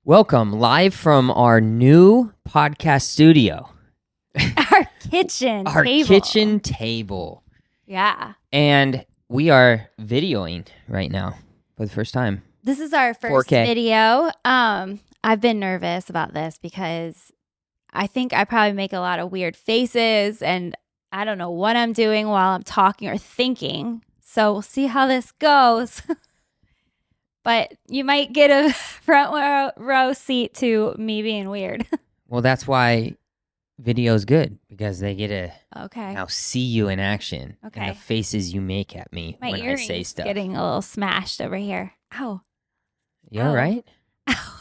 Welcome live from our new podcast studio, Our kitchen our table. kitchen table. Yeah. And we are videoing right now for the first time. This is our first 4K. video. I've been nervous about this because I think I probably make a lot of weird faces and I don't know what I'm doing while I'm talking or thinking. So we'll see how this goes. But you might get a front row seat to me being weird. Well, that's why video's good, because they get to Okay. now see you in action and Okay. the faces you make at me My when I earring's say stuff. getting a little smashed over here. Ow. You all Ow. right? Ow.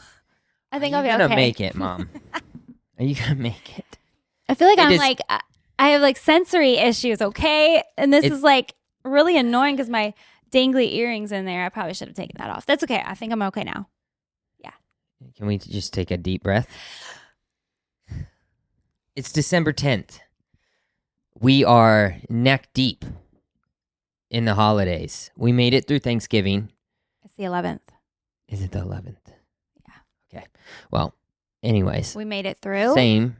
I think Are I'll you be gonna okay. make it, Mom? Are you gonna make it? I feel like It I'm is- like, I have like sensory issues, okay? And this is like really annoying because my dangly earrings in there. I probably should have taken that off. That's okay. I think I'm okay now. Can we just take a deep breath? It's December 10th. We are neck deep in the holidays. We made it through Thanksgiving. It's the 11th. Is it the 11th? Yeah. Okay. Well, anyways, We made it through. same.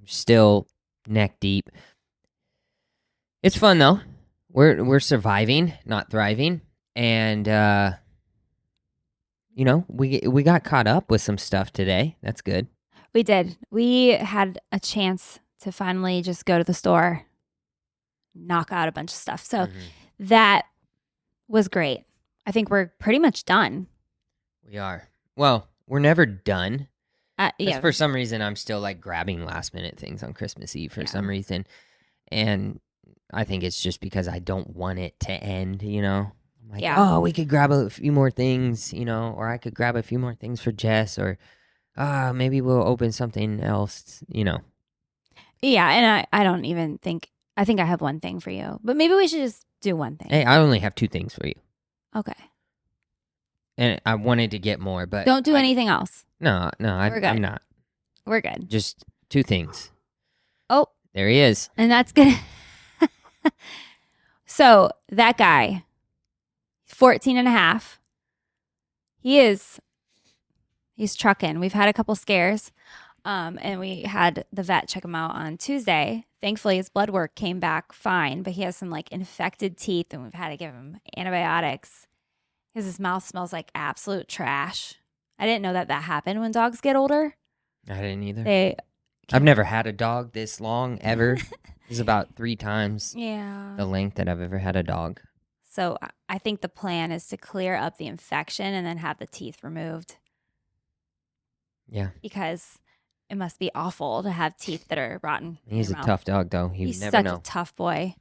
Still neck deep. It's fun though. We're surviving, not thriving, and we got caught up with some stuff today. That's good. We did. We had a chance to finally just go to the store, knock out a bunch of stuff. So Mhm. that was great. I think we're pretty much done. We are. Well, we're never done. Yeah. For some reason, I'm still like grabbing last minute things on Christmas Eve for some reason. And I think it's just because I don't want it to end, I'm like, Yeah. oh, we could grab a few more things, or I could grab a few more things for Jess, or maybe we'll open something else, Yeah. And I don't even think, I think I have one thing for you, but maybe we should just do one thing. Hey, I only have 2 things for you. Okay. And I wanted to get more, but Don't do anything else. No, We're good. I'm not. We're good. Just 2 things. Oh, There he is. and that's good. So that guy, 14 and a half, he's trucking. We've had a couple scares, and we had the vet check him out on Tuesday. Thankfully, his blood work came back fine, but he has some like infected teeth, and we've had to give him antibiotics because his mouth smells like absolute trash. I didn't know that happened when dogs get older. I didn't either. They, I've never had a dog this long ever. It's about 3 times yeah. the length that I've ever had a dog. So I think the plan is to clear up the infection and then have the teeth removed Yeah. because it must be awful to have teeth that are rotten. in He's a your mouth. tough dog, though. You He's never such know. a tough boy.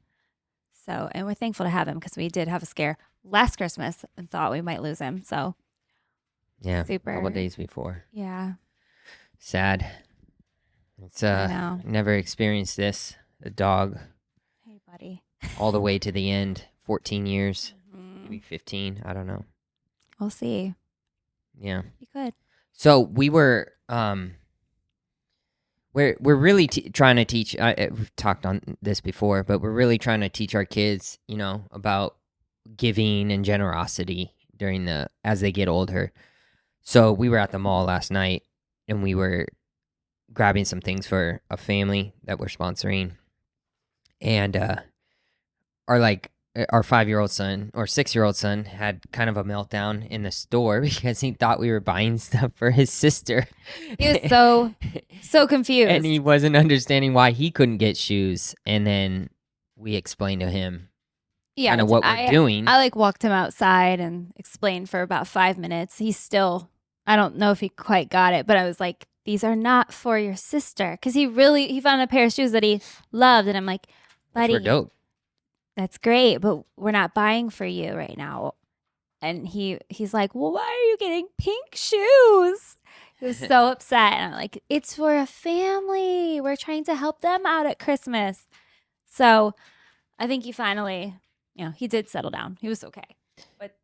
So, and we're thankful to have him because we did have a scare last Christmas and thought we might lose him. So, Yeah. super. A couple days before. yeah, Sad. It's I know. never experienced this. A dog Hey, buddy. all the way to the end. 14 years, Mhm. maybe 15. I don't know. We'll see. Yeah. Be good. So we were we're really trying to teach. We've talked on this before, but we're really trying to teach our kids, about giving and generosity as they get older. So we were at the mall last night, and we were grabbing some things for a family that we're sponsoring, and our 5-year-old son or 6-year-old son had kind of a meltdown in the store because he thought we were buying stuff for his sister. He was so confused. And he wasn't understanding why he couldn't get shoes. And then we explained to him kind of what we're doing. I like walked him outside and explained for about 5 minutes. He's still, I don't know if he quite got it, but I was like, these are not for your sister. Because he found a pair of shoes that he loved. And I'm like, Which buddy, were dope. that's great, but we're not buying for you right now. And he's like, well, why are you getting pink shoes? He was so upset. And I'm like, it's for a family. We're trying to help them out at Christmas. So I think he finally, he did settle down. He was okay. But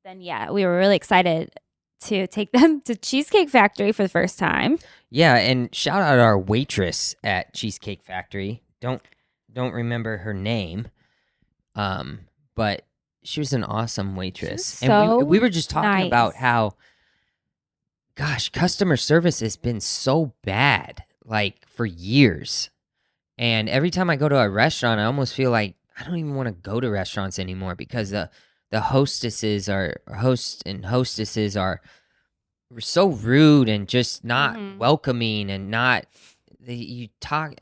then, yeah, we were really excited to take them to Cheesecake Factory for the first time. Yeah, and shout out our waitress at Cheesecake Factory. Don't remember her name. But she was an awesome waitress. She was And we so were just talking about nice. how gosh, customer service has been so bad, like for years. And every time I go to a restaurant, I almost feel like I don't even want to go to restaurants anymore because the hosts and hostesses are so rude and just not welcoming and not you talk.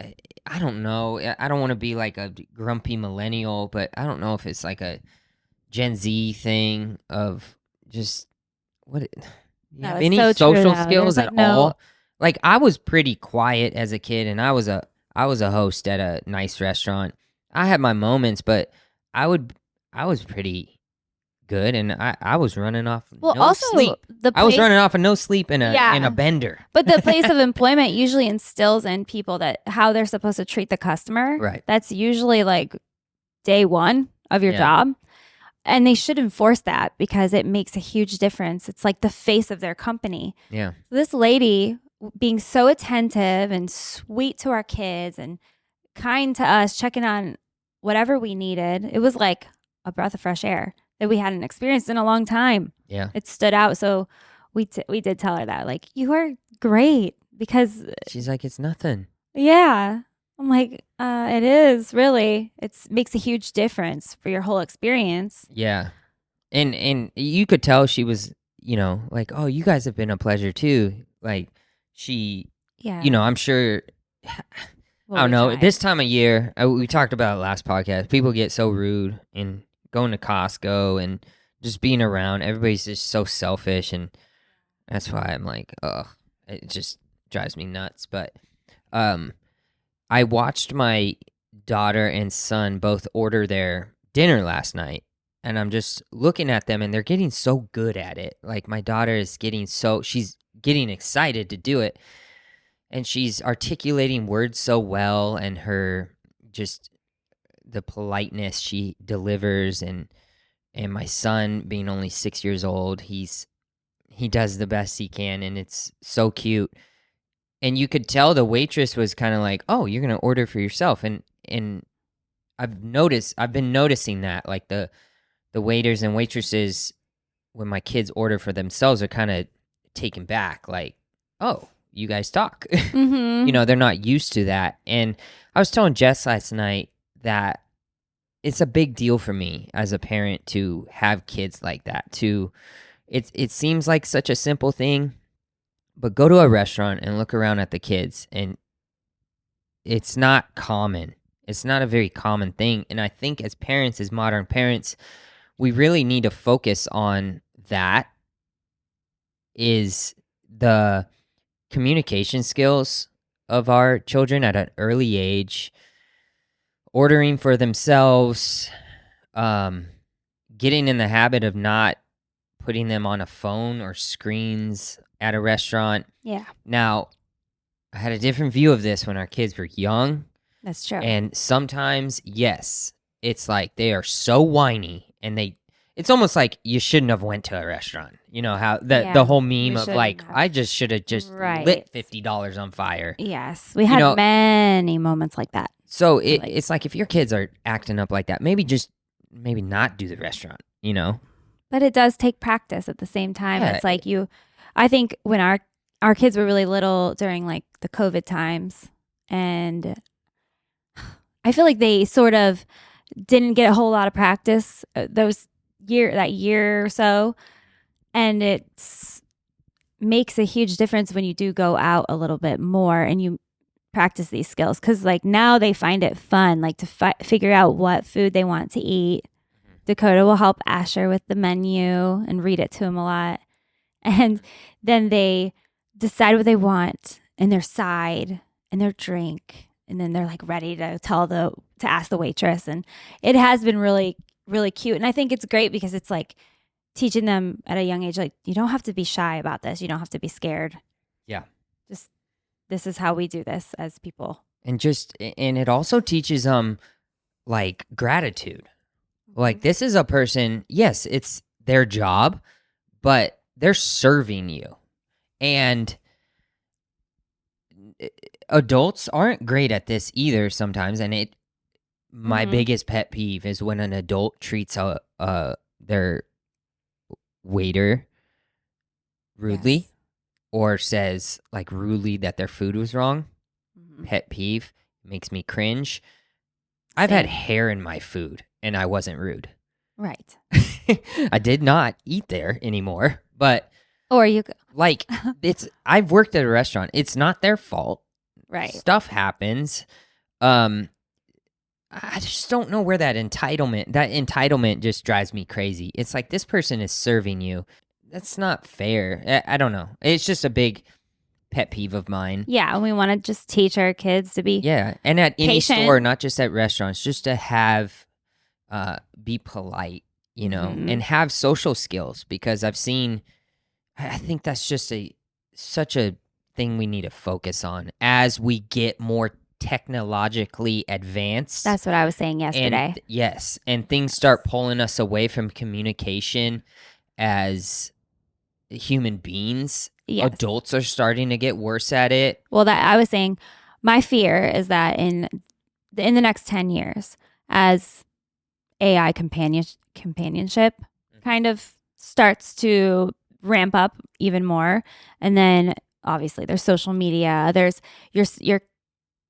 I don't know. I don't want to be like a grumpy millennial, but I don't know if it's like a Gen Z thing of just what. You No, have it's any so true social though. skills There's at like no, all? Like I was pretty quiet as a kid, and I was a host at a nice restaurant. I had my moments, but I would I was pretty good, and I was running off well, no also sleep. the I was place, running off of no sleep in a yeah, bender. but the place of employment usually instills in people that how they're supposed to treat the customer. Right. That's usually like day one of your Yeah. job. And they should enforce that because it makes a huge difference. It's like the face of their company. Yeah. So this lady being so attentive and sweet to our kids and kind to us, checking on whatever we needed. It was like a breath of fresh air that we hadn't experienced in a long time. Yeah. It stood out. So we did tell her that, like, you are great because, She's like, it's nothing. yeah. I'm like, it is really. It's makes a huge difference for your whole experience. Yeah. And you could tell she was, like, oh, you guys have been a pleasure too. Like she, Yeah. I'm sure. Well, I don't we know. tried. This time of year, we talked about it last podcast. People get so rude and going to Costco and just being around. Everybody's just so selfish, and that's why I'm like, ugh, it just drives me nuts. But I watched my daughter and son both order their dinner last night, and I'm just looking at them, and they're getting so good at it. Like my daughter is she's getting excited to do it. And she's articulating words so well, and her just the politeness she delivers, and my son being only 6 years old, he does the best he can, and it's so cute. And you could tell the waitress was kind of like, "Oh, you're gonna order for yourself," and I've been noticing that, like the waiters and waitresses when my kids order for themselves are kind of taken back, like, "Oh, you guys talk." Mhm. They're not used to that. And I was telling Jess last night that it's a big deal for me as a parent to have kids like that. It seems like such a simple thing, but go to a restaurant and look around at the kids, and it's not common. It's not a very common thing. And I think as parents, as modern parents, we really need to focus on that, is the communication skills of our children at an early age, ordering for themselves, getting in the habit of not putting them on a phone or screens at a restaurant. Yeah, Now, I had a different view of this when our kids were young, that's true. and sometimes, yes, it's like they are so whiny, and it's almost like you shouldn't have went to a restaurant. You know how Yeah, the whole meme we of like, shouldn't have. I just should have just Right. lit $50 on fire. Yes, we had know- many moments like that. So Like- it's like if your kids are acting up like that, maybe not do the restaurant, But it does take practice at the same time. Yeah. It's like I think when our kids were really little during like the COVID times, and I feel like they sort of didn't get a whole lot of practice that year or so, and it's makes a huge difference when you do go out a little bit more and you practice these skills, because like now they find it fun, like to figure out what food they want to eat. Dakota will help Asher with the menu and read it to him a lot, and then they decide what they want and their side and their drink, and then they're like ready to ask the waitress. And it has been really, really cute, and I think it's great because it's like teaching them at a young age, like, you don't have to be shy about this, you don't have to be scared. Yeah. Just this is how we do this as people. And it also teaches them like gratitude. Like, this is a person, yes, it's their job, but they're serving you. And adults aren't great at this either sometimes. And my Mhm. biggest pet peeve is when an adult treats their waiter rudely, Yes. or says like rudely that their food was wrong. Mhm. Pet peeve, makes me cringe. I've had Same. hair in my food and I wasn't rude. Right. I did not eat there anymore, but Or you go, like I've worked at a restaurant. It's not their fault. right. Stuff happens. I just don't know where that entitlement just drives me crazy. It's like, this person is serving you. That's not fair. I don't know. It's just a big pet peeve of mine. Yeah, and we want to just teach our kids to be Yeah, and at any patient. store, not just at restaurants, just to have be polite, Mhm. and have social skills, because I've seen I think that's just such a thing we need to focus on as we get more technologically advanced. That's what I was saying yesterday. And yes, and things start pulling us away from communication as human beings. Yes. Adults are starting to get worse at it. Well, that I was saying, my fear is that in the next 10 years, as AI companionship kind of starts to ramp up even more, and then obviously there's social media, there's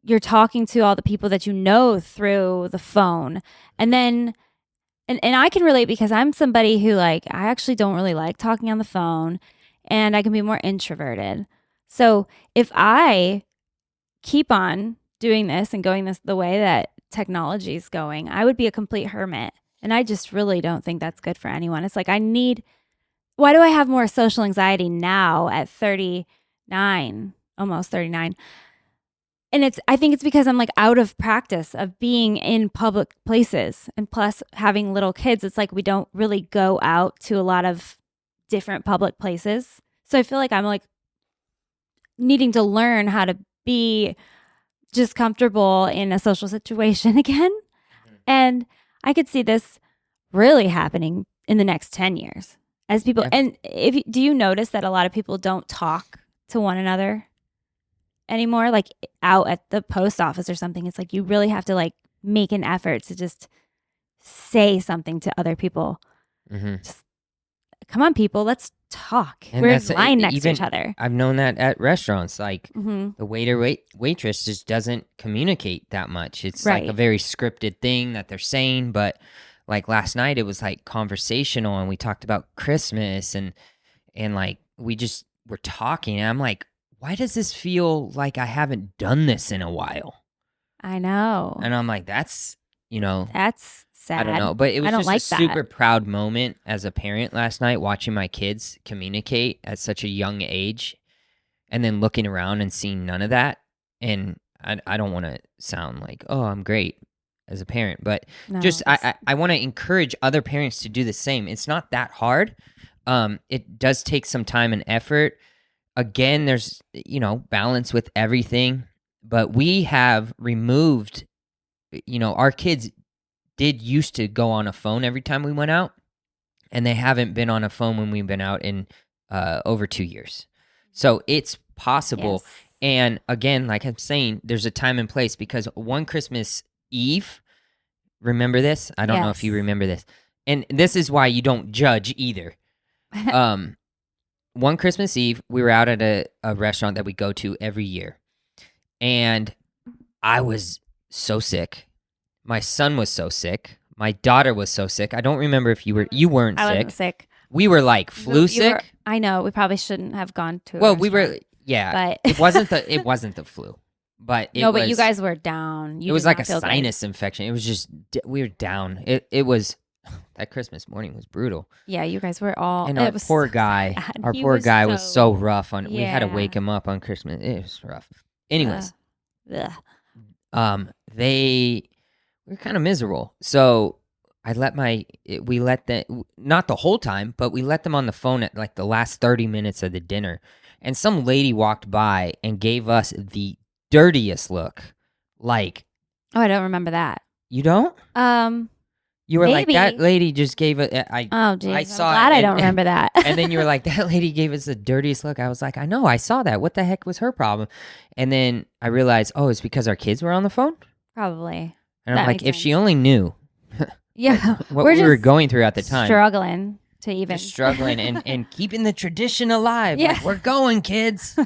you're talking to all the people that you know through the phone, and then and I can relate because I'm somebody who, like, I actually don't really like talking on the phone, and I can be more introverted. So if I keep on doing this and going the way that technology is going, I would be a complete hermit. And I just really don't think that's good for anyone. It's like, why do I have more social anxiety now at 39, almost 39? And I think it's because I'm like out of practice of being in public places, and plus having little kids. It's like we don't really go out to a lot of different public places. So I feel like I'm like needing to learn how to be just comfortable in a social situation again. And I could see this really happening in the next 10 years as people. Yeah. And do you notice that a lot of people don't talk to one another anymore? Like out at the post office or something, it's like you really have to like make an effort to just say something to other people. Mm-hmm. Just come on, people, let's talk. And We're in that's line next to even- each other. I've known that at restaurants, like hmm the waitress just doesn't communicate that much. It's like a Right. very scripted thing that they're saying, but like last night it was like conversational, and we talked about Christmas, and like we just were talking, and I'm like, why does this feel like I haven't done this in a while? I know. And I'm like, that's That's sad. I don't know, but it was I don't just like a that. super proud moment as a parent last night, watching my kids communicate at such a young age, and then looking around and seeing none of that. And I don't want to sound like, oh, I'm great as a parent, but No, just it's- I want to encourage other parents to do the same. It's not that hard. It does take some time and effort. Again, there's balance with everything, but we have removed, our kids did used to go on a phone every time we went out, and they haven't been on a phone when we've been out in over 2 years. So it's possible. yes. And again, like I'm saying, there's a time and place, because one Christmas Eve, remember this? I don't know if you Yes. remember this. And this is why you don't judge either. One Christmas Eve, we were out at a restaurant that we go to every year. And I was so sick. My son was so sick. My daughter was so sick. I don't remember if you weren't I sick. wasn't sick. We were like flu You sick. were- I know. We probably shouldn't have gone to. A Well, we were, restaurant, yeah. but It wasn't the flu, but it no. was, But you guys were down. You it was did like not a feel great. sinus infection. It was just we were down. It was that Christmas morning was brutal. Yeah, you guys were all. And it our was poor so guy, sad. our He poor guy was so so- rough on. We had to wake Yeah. him up on Christmas. It was rough. Anyways, Ugh. they were kind of miserable. So we let them, not the whole time, but we let them on the phone at like the last 30 minutes of the dinner. And some lady walked by and gave us the dirtiest look. Like, Oh, I don't remember that. you don't? You were like, that Maybe. lady just gave it. Oh, geez. I'm saw it, glad I and- don't remember that. And then you were like, that lady gave us the dirtiest look. I was like, I know, I saw that. What the heck was her problem? And then I realized, oh, it's because our kids were on the phone? Probably. And I'm That like, makes if she sense. only knew Yeah. what We're we were just going through at the time. struggling to even just struggling and keeping the tradition alive. Yeah. Like, we're going, kids.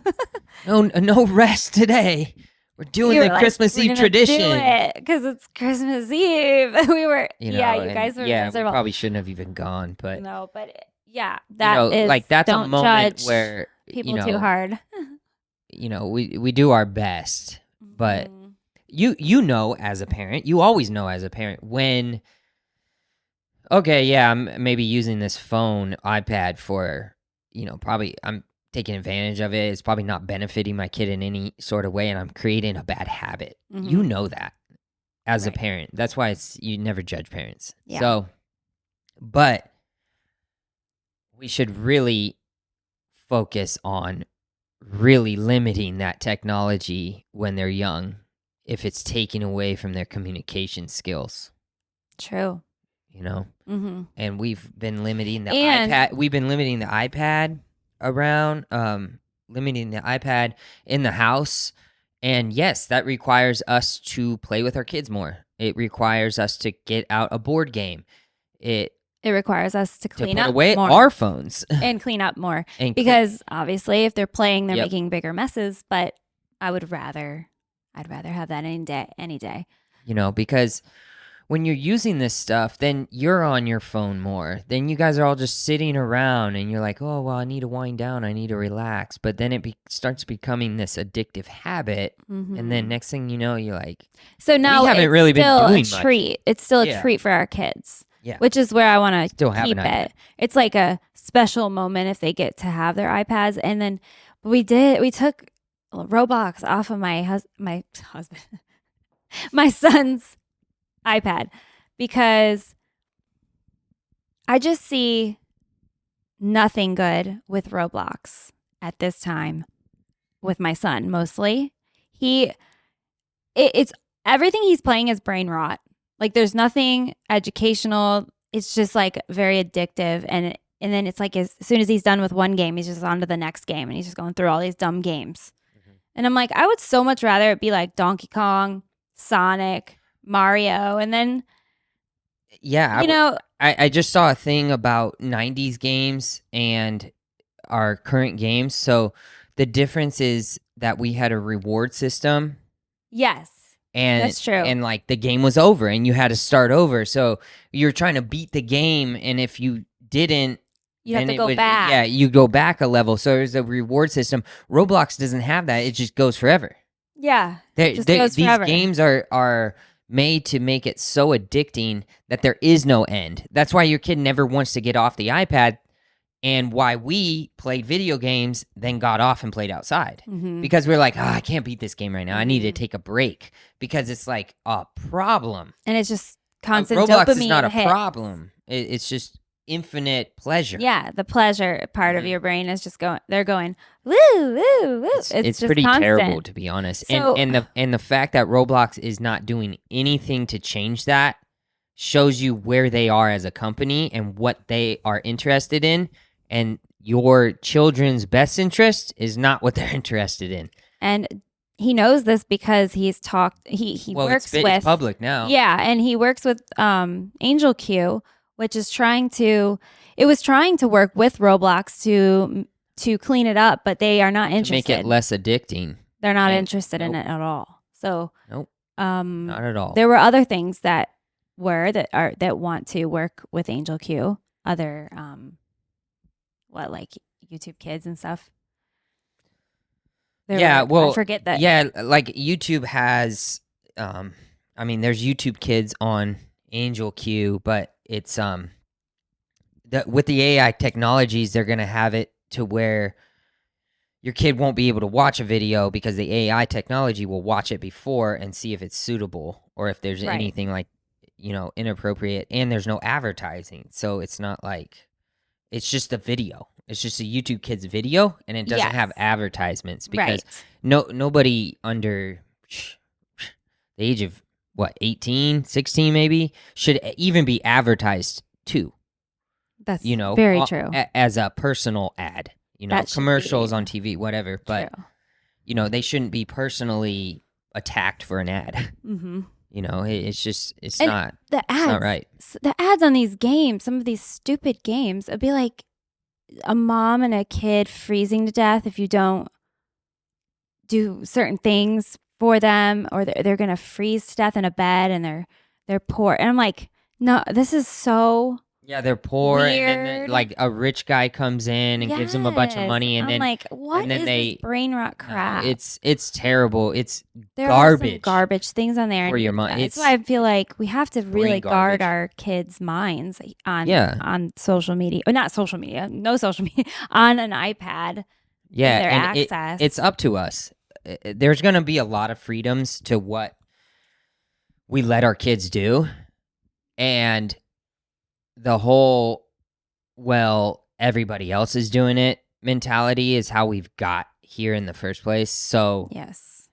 No rest today. We're doing the Christmas Eve tradition. because it's Christmas Eve. We were, You know, you and guys were we miserable. probably shouldn't have even gone, but No, but yeah, you that know, is like that's a don't moment judge where people you know, too hard. you know, we do our best, but Mhm. you know, as a parent, you always know as a parent when, okay, yeah, I'm maybe using this phone, iPad for, you know, probably I'm taking advantage of it. It's probably not benefiting my kid in any sort of way, and I'm creating a bad habit. You Mhm. know that as a Right. parent. That's why you never judge parents. Yeah. So, but we should really focus on really limiting that technology when they're young if it's taking away from their communication skills, True. you know? Mm-hmm. And we've been limiting the And- iPad. We've been limiting the iPad around, limiting the iPad in the house. And yes, that requires us to play with our kids more. It requires us to get out a board game. It requires us to clean put up away more our phones and clean up more and because obviously if they're playing, they're Yep. making bigger messes. But I'd rather have that any day. you know, because when you're using this stuff, then you're on your phone more. Then you guys are all just sitting around and you're like, oh, well, I need to wind down. I need to relax. But then it starts becoming this addictive habit. And then Mhm. next thing you know, you're like, So now haven't it's really been still doing a much. treat. It's still a Yeah. treat for our kids. Yeah. Which is where I want to Still have keep an iPad. it. It's like a special moment if they get to have their iPads. And then we took Roblox off of my husband, my son's iPad because I just see nothing good with Roblox at this time with my son mostly. It's everything he's playing is brain rot. Like there's nothing educational. It's just like very addictive and then it's like as soon as he's done with one game, he's just on to the next game and he's just going through all these dumb games. Mhm. And I'm like, I would so much rather it be like Donkey Kong, Sonic, Mario, and then Yeah. you know, I just saw a thing about 90s games and our current games. So the difference is that we had a reward system. yes. And That's true. And like the game was over and you had to start over. So you're trying to beat the game. And if you didn't, You have then to it go would- back. Yeah, you go back a level. So there's a reward system. Roblox doesn't have that. It just goes forever. Yeah. Just goes These forever. games are made to make it so addicting that there is no end. That's why your kid never wants to get off the iPad and why we played video games, then got off and played outside. Mhm. Because we're like, I can't beat this game right now. I need to Mhm. take a break because it's like a problem. And it's just constant Roblox dopamine is not a hits. problem. It's just infinite pleasure. Yeah, the pleasure part of Mhm. your brain is just going. They're going woo woo woo. It's just pretty constant. terrible, to be honest. So- And the fact that Roblox is not doing anything to change that shows you where they are as a company and what they are interested in. And your children's best interest is not what they're interested in. And he knows this because he's talked. He works with it's public now. Yeah, and he works with Angel Q, which is trying to work with Roblox to clean it up, but they are not To interested. make it less addicting. They're not and- interested in nope. it at all. So Nope, not at all. there were other things that want to work with Angel Q. Other like YouTube Kids and stuff. Yeah, well, I forget that. Yeah, like YouTube has, I mean, there's YouTube Kids on Angel Q, but it's with the AI technologies, they're gonna have it to where your kid won't be able to watch a video because the AI technology will watch it before and see if it's suitable or if there's Right. anything like, inappropriate, and there's no advertising, so it's not like it's just a video. It's just a YouTube Kids video, and it doesn't have Yes. advertisements because Right. nobody under the age of 18, 16 maybe should even be advertised to, That's very very true. as a personal ad, That should commercials be- on TV, whatever, but True. they shouldn't be personally attacked for an ad. Mm-hmm. You know, it's And not the it's not ads, right. the ads on these games, some of these stupid games, it'd be like a mom and a kid freezing to death if you don't do certain things for them, or they're gonna freeze to death in a bed, and they're poor. And I'm like, no, this is so Yeah, they're poor, and then weird. like a rich guy comes in and gives them a bunch of Yes. money, and I'm then like, what then is they this brain rot no, crap? it's terrible. It's There are some garbage garbage things on there. for And your mind. that's It's why I feel like we have to really guard garbage. our kids' minds Yeah. on social media. Or not social media, no social media, on an iPad. Yeah, Their and access. it's up to us. There's going to be a lot of freedoms to what we let our kids do, and the whole well, everybody else is doing it mentality is how we've got here in the first place. So Yes.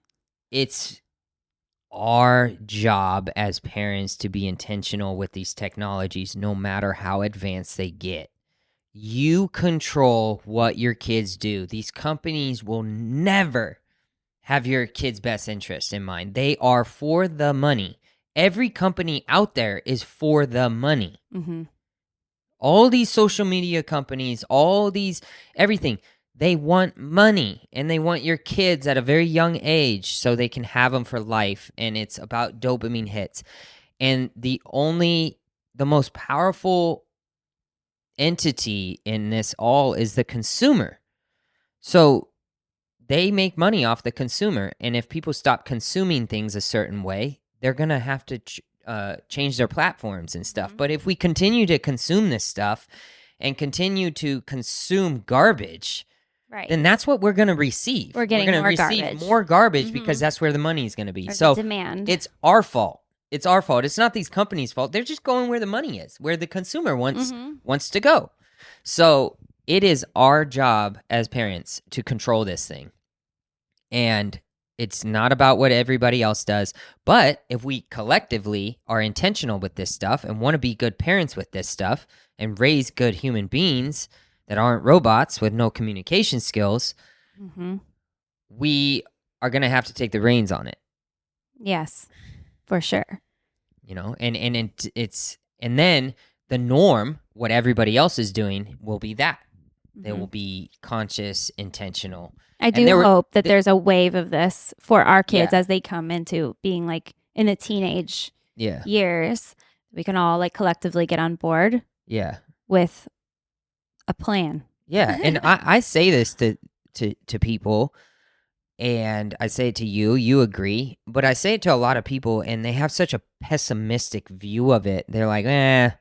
it's our job as parents to be intentional with these technologies, no matter how advanced they get. You control what your kids do. These companies will never have your kids' best interest in mind. They are for the money. Every company out there is for the money. Mm-hmm. All these social media companies, all these everything, they want money, and they want your kids at a very young age so they can have them for life, and it's about dopamine hits. And the most powerful entity in this all is the consumer. So they make money off the consumer, and if people stop consuming things a certain way, they're going to have to change their platforms and stuff. Mhm. But if we continue to consume this stuff and continue to consume garbage, Right. then that's what we're going to receive. We're getting gonna more receive garbage. more garbage Mhm. because that's where the money is going to be. Or So the demand. it's our fault. It's our fault. It's not these companies' fault. They're just going where the money is, where the consumer wants to go. So it is our job as parents to control this thing. And it's not about what everybody else does. But if we collectively are intentional with this stuff and want to be good parents with this stuff and raise good human beings that aren't robots with no communication skills, Mm-hmm. we are going to have to take the reins on it. Yes, for sure. You know, and then the norm, what everybody else is doing, will be that. They Mhm. will be conscious, intentional. I do hope that there's a wave of this for our kids Yeah. as they come into being like in the teenage Yeah. years. We can all like collectively get on board Yeah. with a plan. Yeah. And I say this to people, and I say it to you, you agree, but I say it to a lot of people, and they have such a pessimistic view of it. They're like, nah,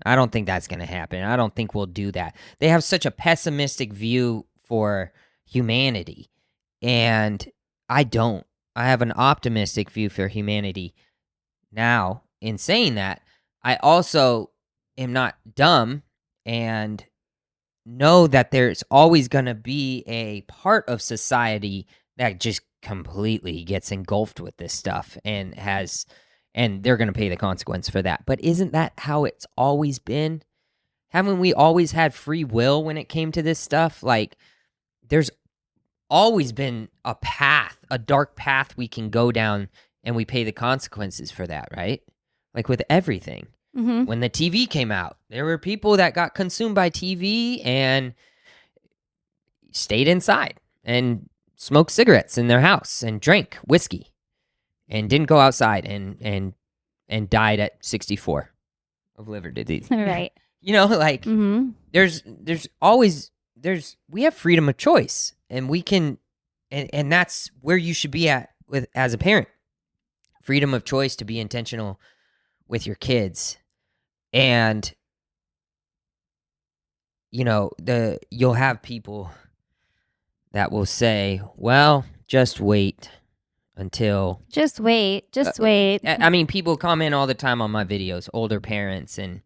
I don't think that's going to happen. I don't think we'll do that. They have such a pessimistic view for humanity, and I don't. I have an optimistic view for humanity. Now, in saying that, I also am not dumb and know that there's always going to be a part of society that just completely gets engulfed with this stuff and they're going to pay the consequence for that. But isn't that how it's always been? Haven't we always had free will when it came to this stuff? Like, there's always been a path, a dark path we can go down, and we pay the consequences for that, right? Like with everything. Mm-hmm. When the TV came out, there were people that got consumed by TV and stayed inside and smoked cigarettes in their house and drank whiskey and didn't go outside and died at 64 of liver disease. Right. You know, like Mm-hmm. we have freedom of choice, and we can and that's where you should be at with as a parent. Freedom of choice to be intentional with your kids. And you know, you'll have people that will say, well, just wait until Just wait. Just wait. I mean, people comment all the time on my videos, older parents and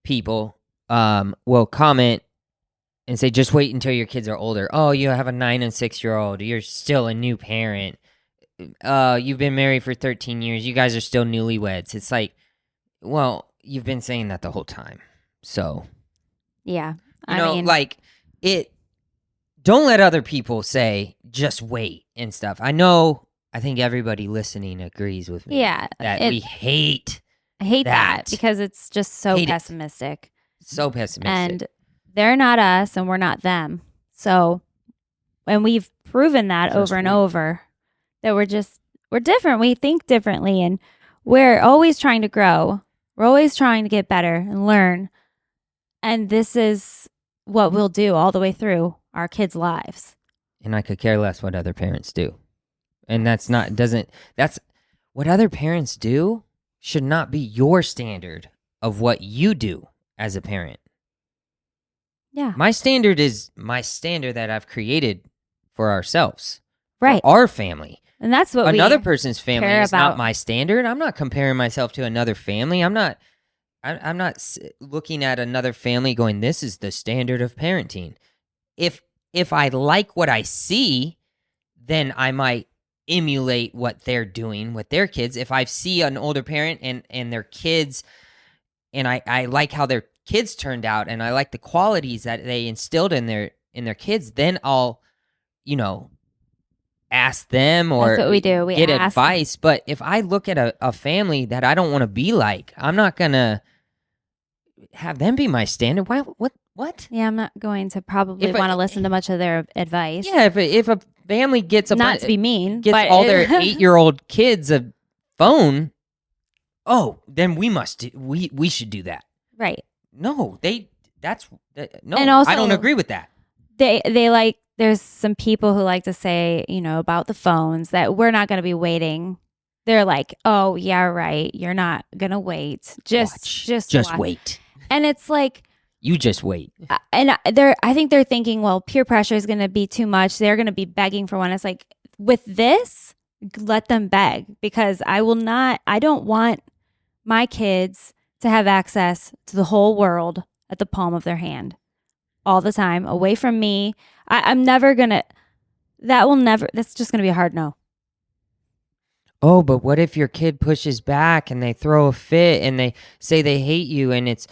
people will comment and say, just wait until your kids are older. Oh, you have a 9 and 6-year-old. You're still a new parent. You've been married for 13 years. You guys are still newlyweds. It's like, well, you've been saying that the whole time. So, Yeah. you know, like don't let other people say, just wait and stuff. I know I think everybody listening agrees with me. Yeah, That it- we hate I hate that that. because it's just so Hate it. pessimistic. so pessimistic. And they're not us and we're not them. So, and we've proven that Just over and wait. over that we're different. We think differently and we're always trying to grow. We're always trying to get better and learn. And this is what we'll do all the way through our kids' lives. And I could care less what other parents do. And that's what other parents do should not be your standard of what you do as a parent. Yeah. My standard is my standard that I've created for ourselves, Right. for our family. And that's what Another we person's family care is not about. my standard. I'm not comparing myself to another family. I'm not looking at another family going, this is the standard of parenting. If I like what I see, then I might emulate what they're doing with their kids. If I see an older parent and their kids, and I like how their kids turned out, and I like the qualities that they instilled in their kids, then I'll, ask them or That's what we do. We get ask. advice. But if I look at a family that I don't want to be like, I'm not gonna have them be my standard. Why? What? Yeah, I'm not going to probably If I- want to listen to much of their advice. Yeah, if a family gets Not to be mean, gets but all their 8-year-old kids a phone, then we should do that. right. No, no. And also- I don't agree with that. They like there's some people who like to say, about the phones that we're not going to be waiting. They're like, "Oh, yeah, right. You're not going to wait. Just watch." wait. And it's like You just wait. I think they're thinking, well, peer pressure is going to be too much. They're going to be begging for one. It's like with this, let them beg because I don't want my kids to have access to the whole world at the palm of their hand all the time away from me. I'm never going to, that's just going to be a hard no. Oh, but what if your kid pushes back and they throw a fit and they say they hate you and it's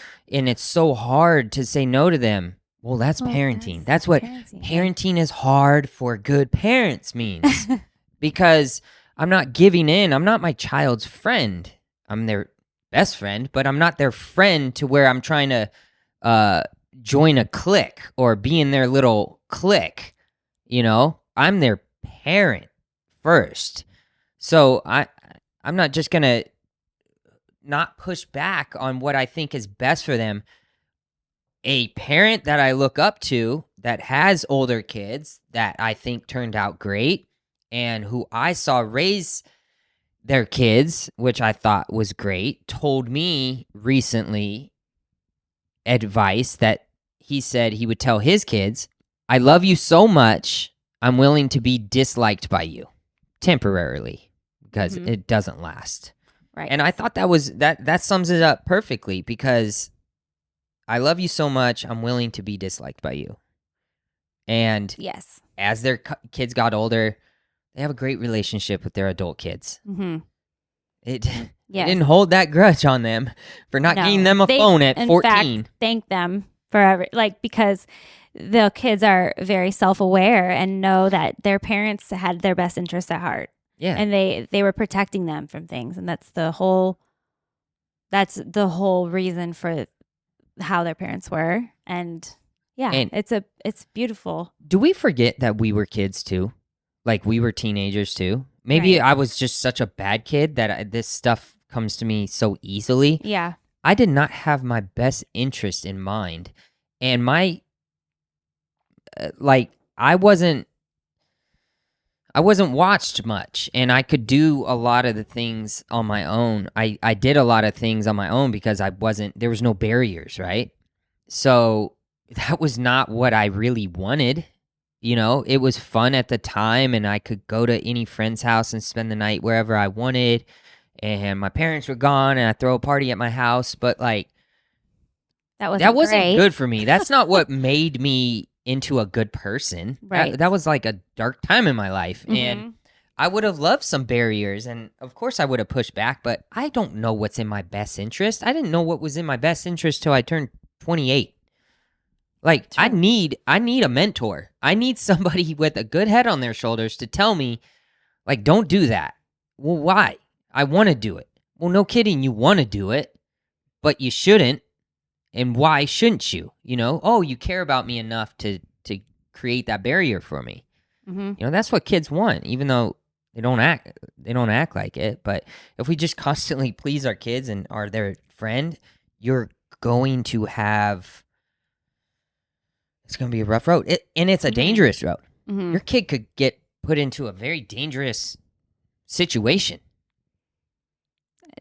so hard to say no to them? Well, that's Well, parenting. That's what parenting. parenting is hard for good parents means. Because I'm not giving in. I'm not my child's friend. I'm their best friend, but I'm not their friend to where I'm trying to join a clique or be in their little clique. I'm their parent first. So I'm not just going to not push back on what I think is best for them. A parent that I look up to that has older kids that I think turned out great and who I saw raise their kids, which I thought was great, told me recently advice that he said he would tell his kids, I love you so much, I'm willing to be disliked by you temporarily. Because Mhm. it doesn't last. Right. And I thought that sums it up perfectly because I love you so much, I'm willing to be disliked by you. And Yes. as their kids got older, they have a great relationship with their adult kids. Mm-hmm. It Yes. didn't hold that grudge on them for not No. getting them a They, phone at in 14. fact, thank them for because the kids are very self-aware and know that their parents had their best interests at heart. Yeah. And they were protecting them from things, and that's the whole reason for how their parents were. And yeah, And- it's beautiful. Do we forget that we were kids too? Like we were teenagers too? Maybe Right. I was just such a bad kid that this stuff comes to me so easily. Yeah. I did not have my best interest in mind. And I wasn't watched much, and I could do a lot of the things on my own. I did a lot of things on my own because there was no barriers, right? So that was not what I really wanted. It was fun at the time, and I could go to any friend's house and spend the night wherever I wanted. And my parents were gone, and I'd throw a party at my house. But that wasn't great. good for me. That's not what made me into a good person. Right. That was like a dark time in my life. And Mhm. I would have loved some barriers. And of course I would have pushed back, but I don't know what's in my best interest. I didn't know what was in my best interest till I turned 28. Like I need a mentor. I need somebody with a good head on their shoulders to tell me Like, don't do that. Well, why? I want to do it. Well, no kidding, you want to do it, but you shouldn't. And why shouldn't you? Oh, you care about me enough to create that barrier for me. Mm-hmm. That's what kids want, even though they don't act like it. But if we just constantly please our kids and are their friend, you're going to have, it's going to be a rough road. And it's a dangerous road. Mm-hmm. Your kid could get put into a very dangerous situation.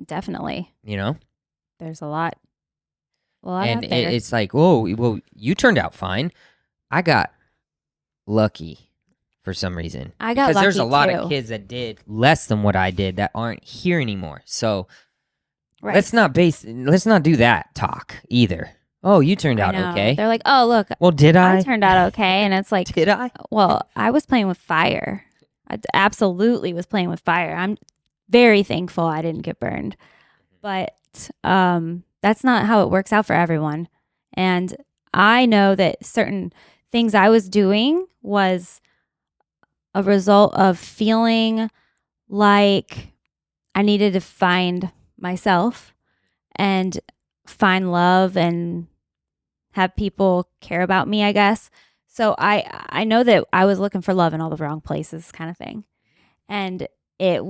Definitely. There's a lot And out there. it's like, oh, well, you turned out fine. I got lucky for some reason. I got because there's a lot lucky, of too. kids that did less than what I did that aren't here anymore. So Right. let's not do that talk either. Oh, you turned I out know. okay. They're like, oh, look, Well, did I? I turned out okay. And it's like, Did I? well, I was playing with fire. I absolutely was playing with fire. I'm very thankful I didn't get burned. But that's not how it works out for everyone. And I know that certain things I was doing was a result of feeling like I needed to find myself and find love and have people care about me, I guess. So I know that I was looking for love in all the wrong places, kind of thing. And it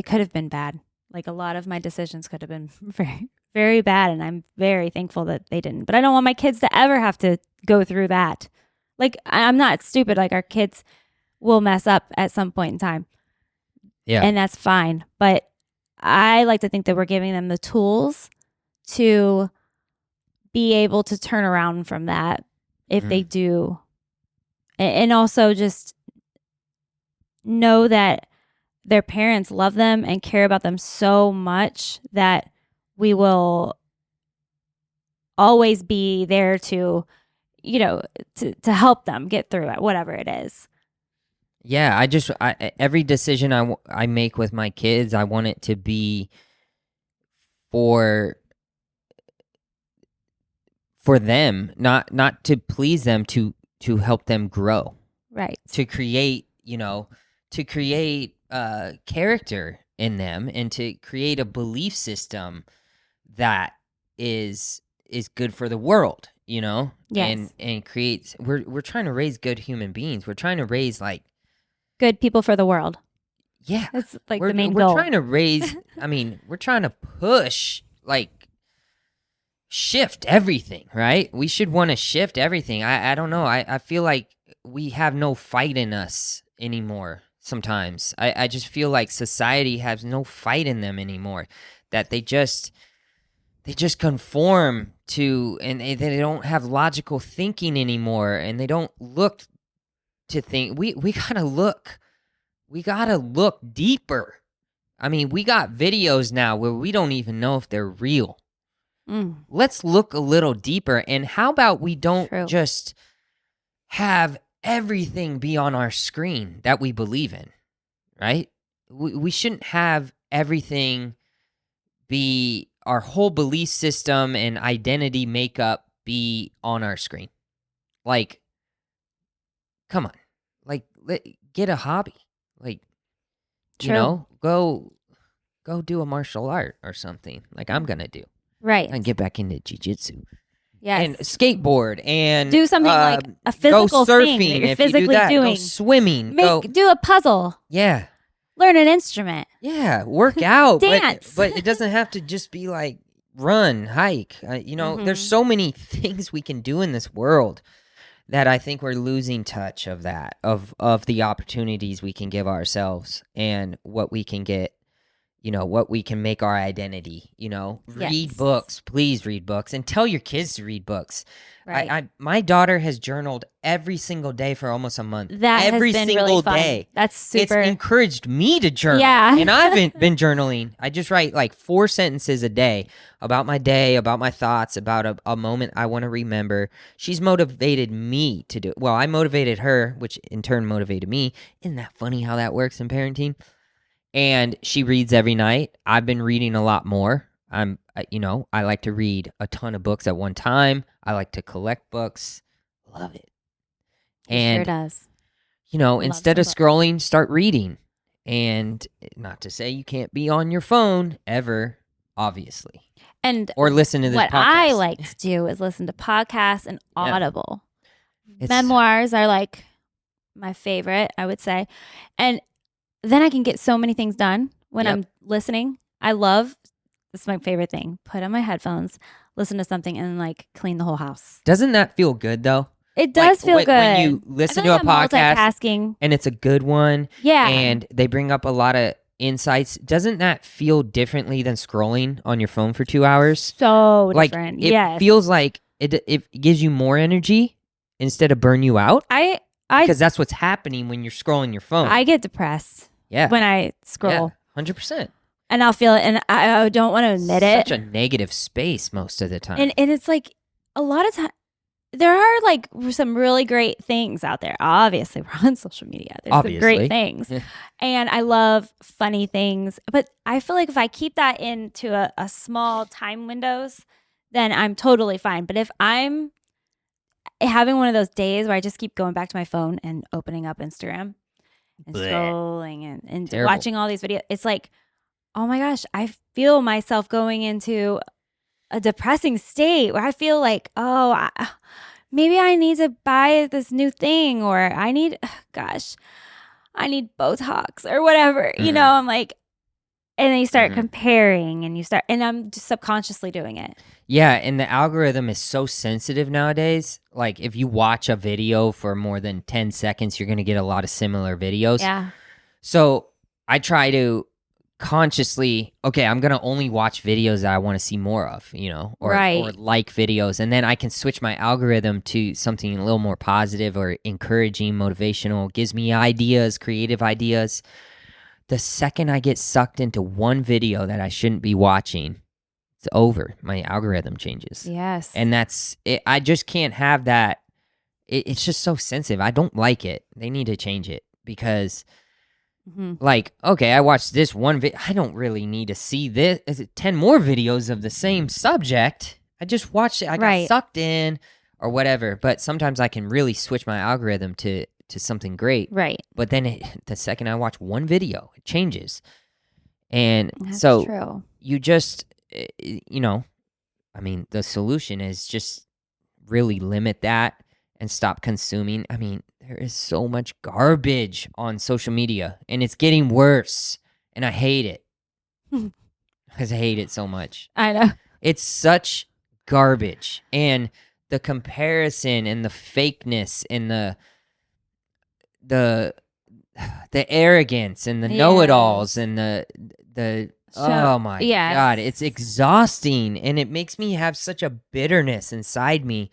could have been bad. Like, a lot of my decisions could have been very, very bad. And I'm very thankful that they didn't. But I don't want my kids to ever have to go through that. Like, I'm not stupid. Like, our kids will mess up at some point in time. Yeah. And that's fine. But I like to think that we're giving them the tools to be able to turn around from that if they do. And also just know that their parents love them and care about them so much that we will always be there to help them get through it, whatever it is. Yeah, every decision I make with my kids, I want it to be for them, not to please them, to help them grow. Right. To create, character in them, and to create a belief system that is good for the world, Yes. and creates, we're trying to raise good human beings. We're trying to raise Good people for the world. Yeah. That's like we're, the main we're goal. trying to raise, we're trying to push, shift everything, right? We should want to shift everything. I don't know. I feel like we have no fight in us anymore sometimes. I just feel like society has no fight in them anymore. That they just conform to, and they don't have logical thinking anymore, and they don't look to think. We gotta look. We gotta look deeper. We got videos now where we don't even know if they're real. Let's look a little deeper. And how about we don't just have everything be on our screen that we believe in, right? We shouldn't have everything be, our whole belief system and identity makeup be on our screen. Like, come on. Like, get a hobby. Like, go do a martial art or something like I'm going to do. Right. And get back into jiu-jitsu. Yes. And skateboard and do something like a physical go surfing thing that you're if physically you do that. doing. Go swimming. Do a puzzle. Yeah. Learn an instrument. Yeah. Work out. Dance. But it doesn't have to just be like run, hike. There's so many things we can do in this world that I think we're losing touch of that, of the opportunities we can give ourselves and what we can get, what we can make our identity, read books, please read books, and tell your kids to read books. Right. My daughter has journaled every single day for almost a month. That every has been single really fun. day. That's super. It's encouraged me to journal. Yeah. And I haven't been journaling. I just write like 4 sentences a day about my day, about my thoughts, about a moment I want to remember. She's motivated me to do it. Well, I motivated her, which in turn motivated me. Isn't that funny how that works in parenting? And she reads every night. I've been reading a lot more. I like to read a ton of books at one time. I like to collect books. Love it. He sure does. Love instead of some scrolling, start reading. And not to say you can't be on your phone ever, obviously, And or listen to this what podcast. I like to do is listen to podcasts and Yeah. Audible. It's- Memoirs are like my favorite, I would say. And then I can get so many things done when Yep. I'm listening. This is my favorite thing. Put on my headphones, listen to something, and like clean the whole house. Doesn't that feel good though? It does feel when, good. when you I listen feel to like a I'm podcast multitasking. and it's a good one, Yeah. and they bring up a lot of insights. Doesn't that feel differently than scrolling on your phone for 2 hours? So Like different. it Yes. feels like it gives you more energy instead of burn you out, I because that's what's happening when you're scrolling your phone. I get depressed yeah, when I scroll. 100%. And I'll feel it, and I don't want to admit it. Such a negative space most of the time. And it's like a lot of time. There are like some really great things out there. Obviously, we're on social media. There's some Obviously. great things. Yeah. And I love funny things. But I feel like if I keep that into a small time windows, then I'm totally fine. But if I'm having one of those days where I just keep going back to my phone and opening up Instagram and Blech. scrolling and Terrible. watching all these videos, it's like, oh my gosh, I feel myself going into a depressing state where I feel like, maybe I need to buy this new thing, or I need Botox or whatever. You know, I'm like, and then you start comparing and I'm just subconsciously doing it. Yeah, and the algorithm is so sensitive nowadays. Like if you watch a video for more than 10 seconds, you're going to get a lot of similar videos. Yeah. So I try to consciously, okay, I'm going to only watch videos that I want to see more of, or like videos. And then I can switch my algorithm to something a little more positive or encouraging, motivational, gives me ideas, creative ideas. The second I get sucked into one video that I shouldn't be watching, it's over. My algorithm changes. Yes. And that's it. I just can't have that. It's just so sensitive. I don't like it. They need to change it because like, okay, I watched this one video. I don't really need to see 10 more videos of the same subject. I just watched it. I got sucked in or whatever. But sometimes I can really switch my algorithm to something great. Right. But then the second I watch one video, it changes. And That's so true. you just, I mean, the solution is just really limit that and stop consuming. I mean, there is so much garbage on social media and it's getting worse. And I hate it. I hate it so much. I know. It's such garbage. And the comparison and the fakeness and the arrogance and the know-it-alls and the oh my God, it's exhausting. And it makes me have such a bitterness inside me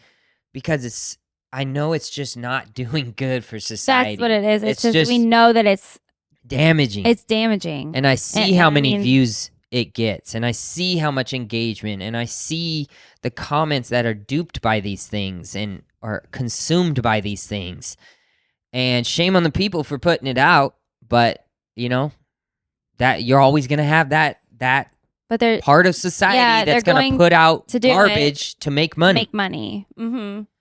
because I know it's just not doing good for society. That's what it is. It's just we know that it's damaging. It's damaging. And I see how many views it gets, and I see how much engagement, and I see the comments that are duped by these things and are consumed by these things. And shame on the people for putting it out, but that you're always going to have that but they're part of society that's going to put out garbage to make money.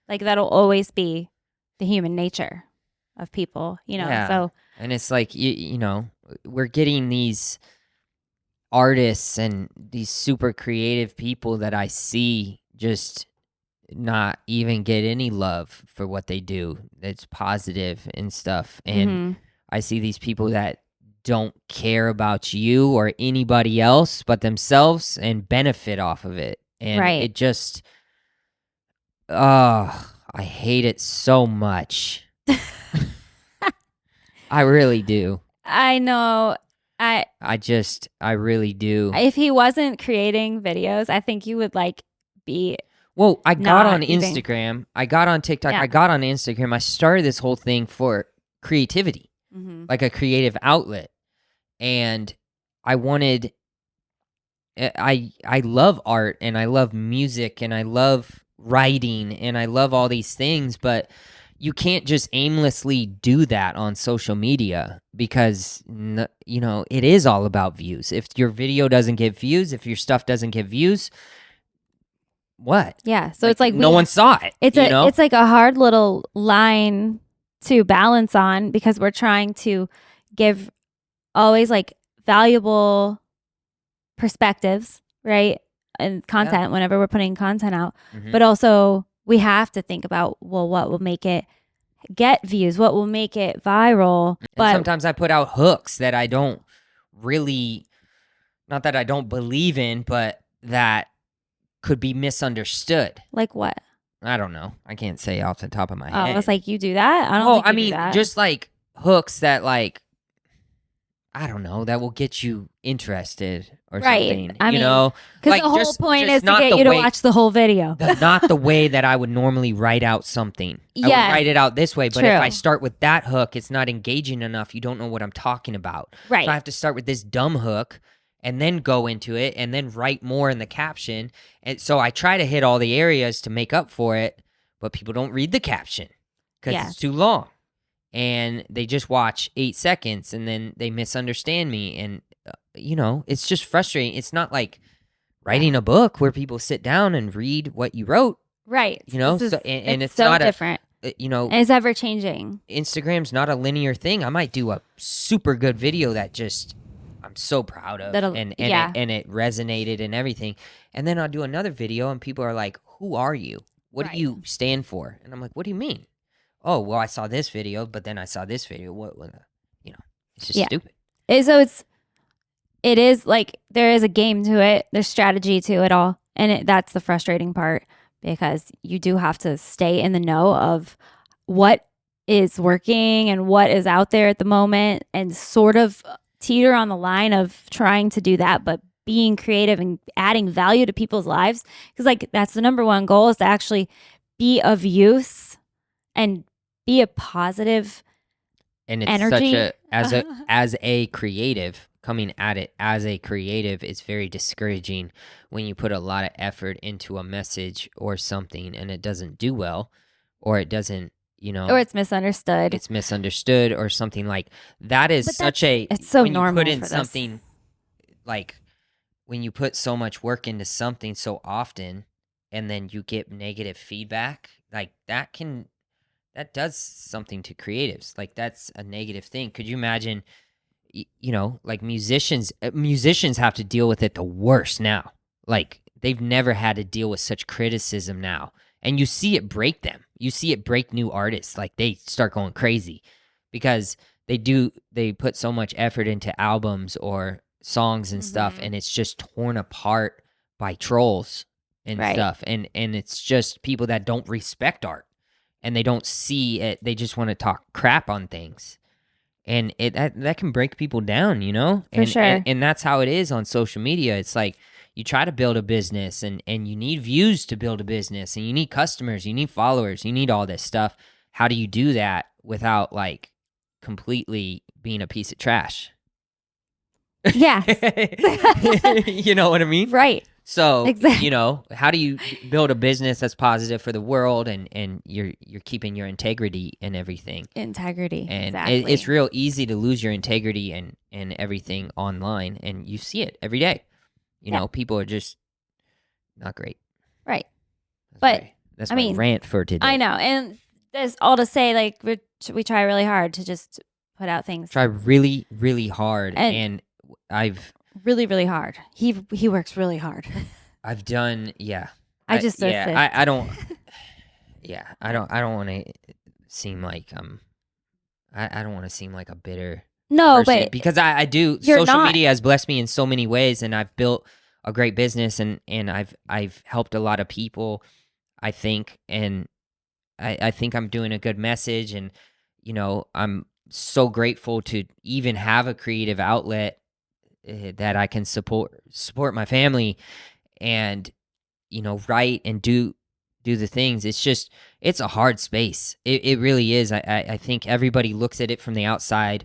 Like that'll always be the human nature of people, Yeah. So, and it's like we're getting these artists and these super creative people that I see just not even get any love for what they do. That's positive and stuff. And I see these people that don't care about you or anybody else but themselves and benefit off of it. And it just, I hate it so much. I really do. I know. I really do. If he wasn't creating videos, I think you would be. Well, I got on Instagram. I got on TikTok. I got on Instagram. I started this whole thing for creativity, like a creative outlet. And I wanted, I love art and I love music and I love writing and I love all these things, but you can't just aimlessly do that on social media because, it is all about views. If your video doesn't get views, if your stuff doesn't get views, what? Yeah. So it's like no one saw it. It's like a hard little line to balance on because we're trying to give always like valuable perspectives, right? And content whenever we're putting content out. Mhm. But also we have to think about, well, what will make it get views? What will make it viral? And But sometimes I put out hooks that I don't really, not that I don't believe in, but that could be misunderstood. like what? I don't know. I can't say off the top of my Oh, head. I was like, you do that? I don't Well, think I you do mean, that. just like hooks that like, I don't know, that will get you interested or Right. something. I you mean, know, because like the whole just point is to not get the you to way- watch the whole video. not the way that I would normally write out something. I Yes. would write it out this way, but if I True. start with that hook, it's not engaging enough. You don't know what I'm talking about. Right. So I have to start with this dumb hook and then go into it and then write more in the caption. And so I try to hit all the areas to make up for it, but people don't read the caption because Yes. it's too long. And they just watch 8 seconds and then they misunderstand me. And, it's just frustrating. It's not like writing a book where people sit down and read what you wrote, Right. So, This is- and it's so not different. a, And it's ever changing. Instagram's not a linear thing. I might do a super good video that just I'm so proud of, That'll- and yeah. it resonated and everything. And then I'll do another video, and people are like, "Who are you? What Right. do you stand for?" And I'm like, "What do you mean?" "Oh, well, I saw this video, but then I saw this video. What it's just Yeah. stupid." So it is like there is a game to it. There's strategy to it all. And that's the frustrating part because you do have to stay in the know of what is working and what is out there at the moment and sort of teeter on the line of trying to do that, but being creative and adding value to people's lives. Because like that's the number one goal is to actually be of use and be a positive And it's energy. as a creative, coming at it as a creative, it's very discouraging when you put a lot of effort into a message or something and it doesn't do well, or it doesn't, or it's misunderstood. it's misunderstood or something like that. Is But such it's so when you normal put in for this. something like when you put so much work into something so often and then you get negative feedback, like that does something to creatives. Like that's a negative thing. Could you imagine, like musicians have to deal with it the worst now. Like they've never had to deal with such criticism now. And you see it break them. You see it break new artists. Like they start going crazy because they put so much effort into albums or songs and stuff, Mhm. and it's just torn apart by trolls and Right. stuff. And it's just people that don't respect art and they don't see it. They just want to talk crap on things. And that can break people down, For sure. And that's how it is on social media. It's like you try to build a business and you need views to build a business and you need customers, you need followers, you need all this stuff. How do you do that without like completely being a piece of trash? Yes. You know what I mean? Right. So, Exactly. how do you build a business that's positive for the world and you're keeping your integrity and everything? Integrity. And exactly. it's real easy to lose your integrity and everything online, and you see it every day. People are just not great. Right. That's But, that's I my mean, rant for today. I know. And there's all to say, like, we try really hard to just put out things. Try really, really hard, and I've really, really hard. He works really hard. done. Yeah, I just yeah. assist. I don't. Yeah, I don't want to seem like I don't want to seem like a bitter No, person, but because I do. you're Social not. media has blessed me in so many ways, and I've built a great business, and I've helped a lot of people, I think, and I think I'm doing a good message, and I'm so grateful to even have a creative outlet that I can support my family and write and do the things. It's a hard space. It really is. I think everybody looks at it from the outside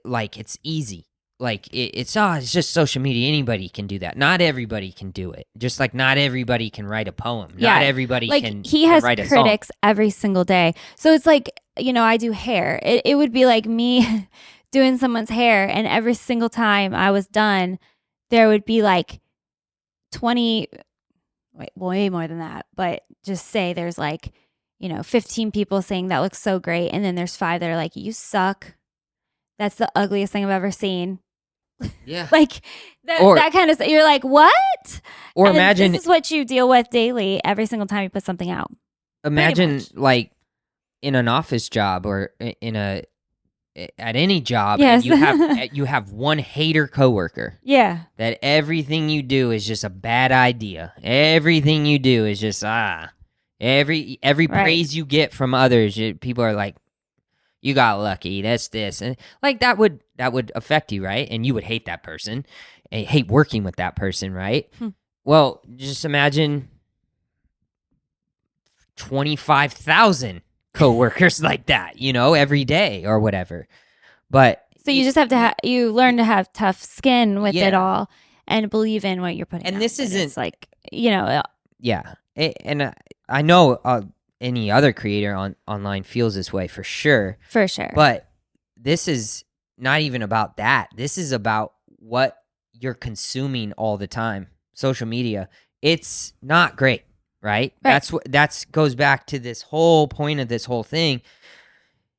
like it's easy. Like it's just social media. Anybody can do that. Not everybody can do it. Just like not everybody can write a poem. Yeah, Not everybody like can he has write a song. critics every single day. So it's like, I do hair. It would be like me doing someone's hair, and every single time I was done, there would be like 20, way more than that, but just say there's like, 15 people saying that looks so great. And then there's 5 that are like, you suck. That's the ugliest thing I've ever seen. Yeah. Like that kind of stuff. You're like, what? Or And imagine this is what you deal with daily every single time you put something out. imagine like in an office job or at any job, Yes. and you have one hater coworker Yeah. that everything you do is just a bad idea. Everything you do is just every Right. praise you get from others, people are like, you got lucky. That's this, and like that would affect you, right? And you would hate that person, and hate working with that person, right? Well, just imagine 25,000 coworkers like that, every day or whatever. But So you just have to you learn to have tough skin with it Yeah. all and believe in what you're putting And out. this But isn't- it's like, yeah, and I know any other creator online feels this way for sure. for sure. But this is not even about that. This is about what you're consuming all the time. Social media, it's not great, right? Right. That's goes back to this whole point of this whole thing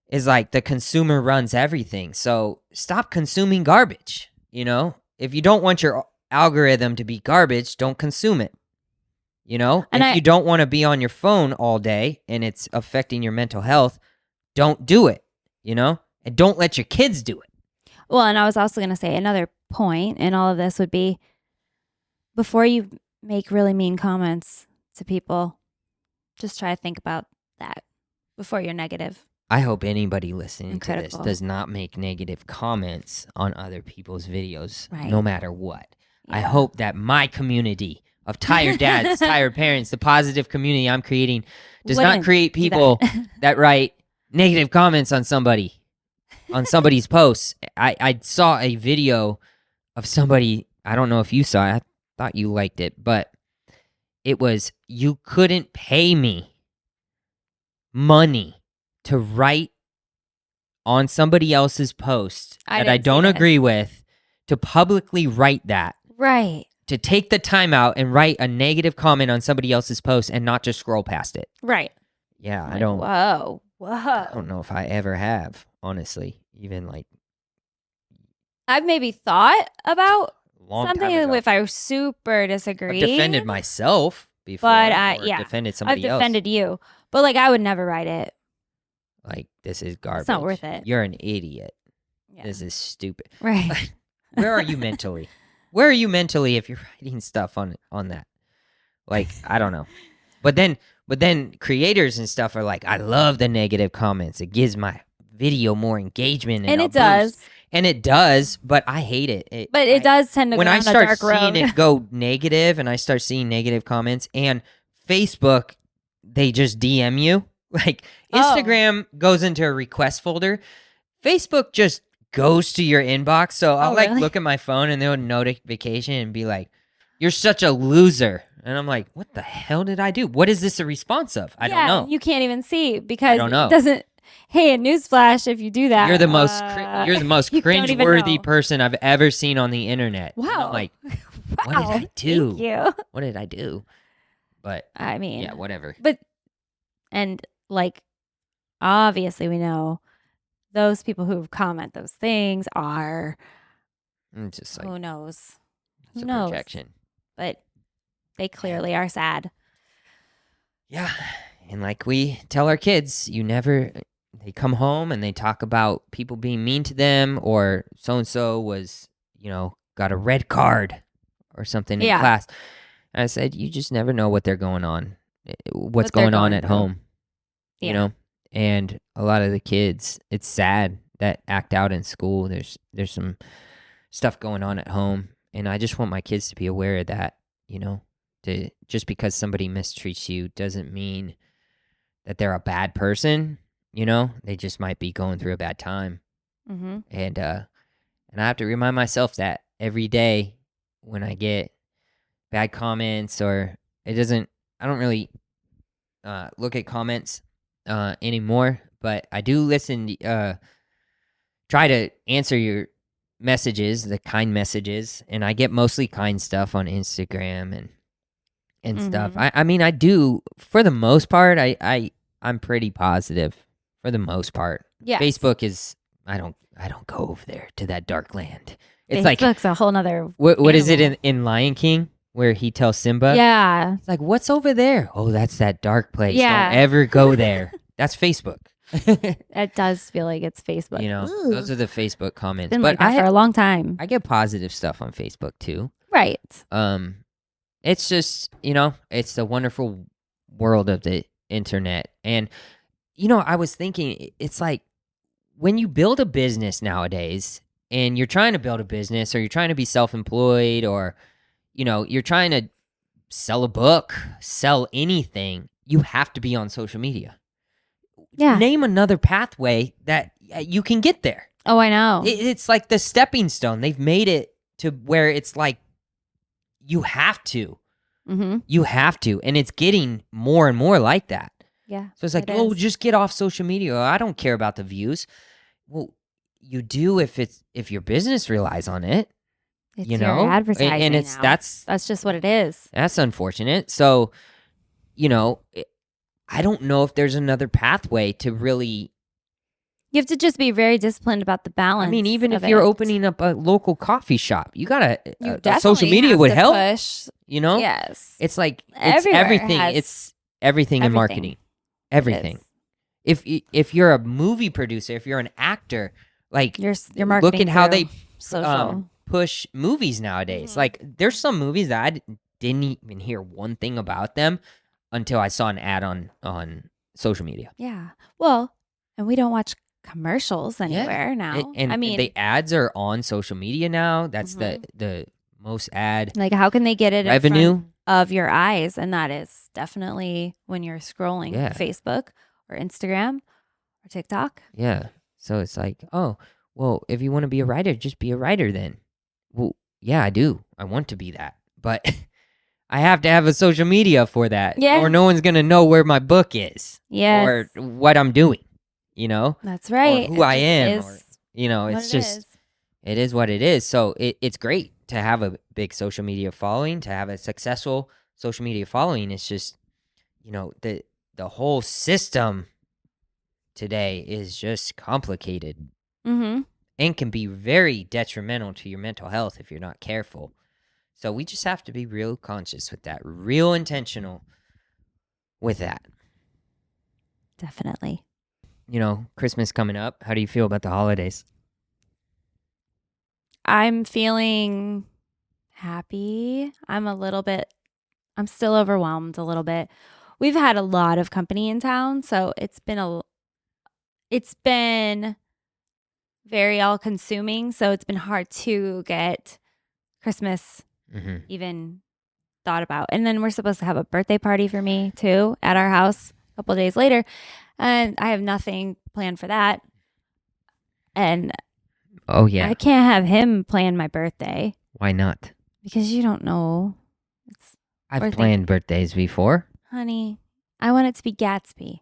is like the consumer runs everything. So stop consuming garbage, If you don't want your algorithm to be garbage, don't consume it. And if you don't want to be on your phone all day and it's affecting your mental health, don't do it, and don't let your kids do it. Well, and I was also going to say another point in all of this would be before you make really mean comments to people, just try to think about that before you're negative. I hope anybody listening to this Critical. does not make negative comments on other people's videos, Right. no matter what. I Yeah. hope that my community of tired dads, tired parents, the positive community I'm creating does not Wouldn't create do people that. that write negative comments on somebody's posts. I saw a video of somebody, I don't know if you saw it, I thought you liked it, but it was, you couldn't pay me money to write on somebody else's post I that I didn't see don't this. agree with, to publicly write that, Right. to take the time out and write a negative comment on somebody else's post and not just scroll past it. Right. Yeah, I'm I like, don't Whoa. I don't know if I ever have, honestly, even like I've maybe thought about a long something time ago. if I super disagree. I've defended myself before, But or yeah, defended I've somebody else. defended you. But like I would never write it. Like, this is garbage. not worth it. You're an idiot. Yeah. This is stupid. Right. Where are you mentally? Where are you mentally if you're writing stuff on that? Like, I don't know. But then creators and stuff are like, I love the negative comments. It gives my video more engagement And a it does. boost. And it does, but I hate it. But it does tend to When go I down a start dark seeing road. it go negative and I start seeing negative comments, and Facebook, they just DM you. Like, Oh. Instagram goes into a request folder. Facebook just goes to your inbox. So I'll really? look at my phone and they'll notification and be like, you're such a loser. And I'm like, what the hell did I do? What is this a response of? I don't know. You can't even see because don't know. it doesn't. Hey, a newsflash! If you do that, You're the most you don't even cringeworthy know. person I've ever seen on the internet. And Wow. I'm like, Wow. what did I do? Thank you. What did I do? But I mean, yeah, whatever. and like, obviously, we know those people who comment those things are It's just like, who knows, it's a knows? projection. but they clearly are sad. Yeah. And like we tell our kids, they come home and they talk about people being mean to them, or so-and-so was, got a red card or something in Yeah. class. And I said, you just never know what they're going on, what's What they're going on going at through. home, and a lot of the kids, it's sad that act out in school. There's some stuff going on at home. And I just want my kids to be aware of that, just because somebody mistreats you doesn't mean that they're a bad person, they just might be going through a bad time. Mm-hmm. And I have to remind myself that every day when I get bad comments, or I don't really look at comments anymore, but I do listen, try to answer your messages, the kind messages, and I get mostly kind stuff on Instagram and stuff. Mhm. I mean, I do, for the most part, I I'm pretty positive for the most part. Yeah. Facebook is I don't go over there to that dark land. It's like Facebook's a whole nother. what is it animal. in Lion King where he tells Simba? Yeah. It's like, what's over there? Oh, that's that dark place. Yeah. Don't ever go there. That's Facebook. It does feel like it's Facebook. You know, Ooh. those are the Facebook comments. Been But like that for a long time. I get positive stuff on Facebook too. Right. It's just, you know, it's the wonderful world of the internet. And, you know, I was thinking, it's like when you build a business nowadays and you're trying to build a business or you're trying to be self-employed or, you know, you're trying to sell a book, sell anything, you have to be on social media. Yeah. Name another pathway that you can get there. Oh, I know. It's like the stepping stone. They've made it to where it's like you have to. Mm-hmm. You have to. And it's getting more and more like that. Yeah. So it's like, it oh, is. just get off social media. I don't care about the views. Well, you do if your business relies on it. It's You your know? advertising And it's now. that's just what it is. unfortunate. So, you know, I don't know if there's another pathway to really. You have to just be very disciplined about the balance. I mean, even if of you're it. opening up a local coffee shop, you gotta. You Social definitely media have would to help. Push. You know, Yes. it's like it's Everywhere everything. has It's everything in everything. marketing. Everything. If you're a movie producer, if you're an actor, like Your marketing. look at how through they social. push movies nowadays. Mhm. Like there's some movies that I didn't even hear one thing about them until I saw an ad on social media. Yeah. Well, and we don't watch commercials anywhere now. And I mean, the ads are on social media now. That's Mhm. the most ad like, how can they get it in revenue. front of your eyes? And that is definitely when you're scrolling Yeah. Facebook or Instagram or TikTok. Yeah. So it's like, oh, well, if you want to be a writer, just be a writer then. Well, yeah, I do. I want to be that. But I have to have a social media for that. Yeah. Or no one's going to know where my book is Yes. or what I'm doing, you know? That's right. who I just am, is or, you know, what it's it just, is. it is what it is. So it's great to have a big social media following, to have a successful social media following. It's just, you know, the whole system today is just complicated Mm-hmm. and can be very detrimental to your mental health if you're not careful. So we just have to be real conscious with that, real intentional with that. Definitely. You know, Christmas coming up. How do you feel about the holidays? I'm feeling happy. I'm still overwhelmed a little bit. We've had a lot of company in town, so it's been very all consuming. So it's been hard to get Christmas Mm-hmm. even thought about. And then we're supposed to have a birthday party for me too at our house a couple days later. And I have nothing planned for that. And Oh, yeah. I can't have him plan my birthday Why not? because you don't know. I've Or planned birthdays before. Honey, I want it to be Gatsby.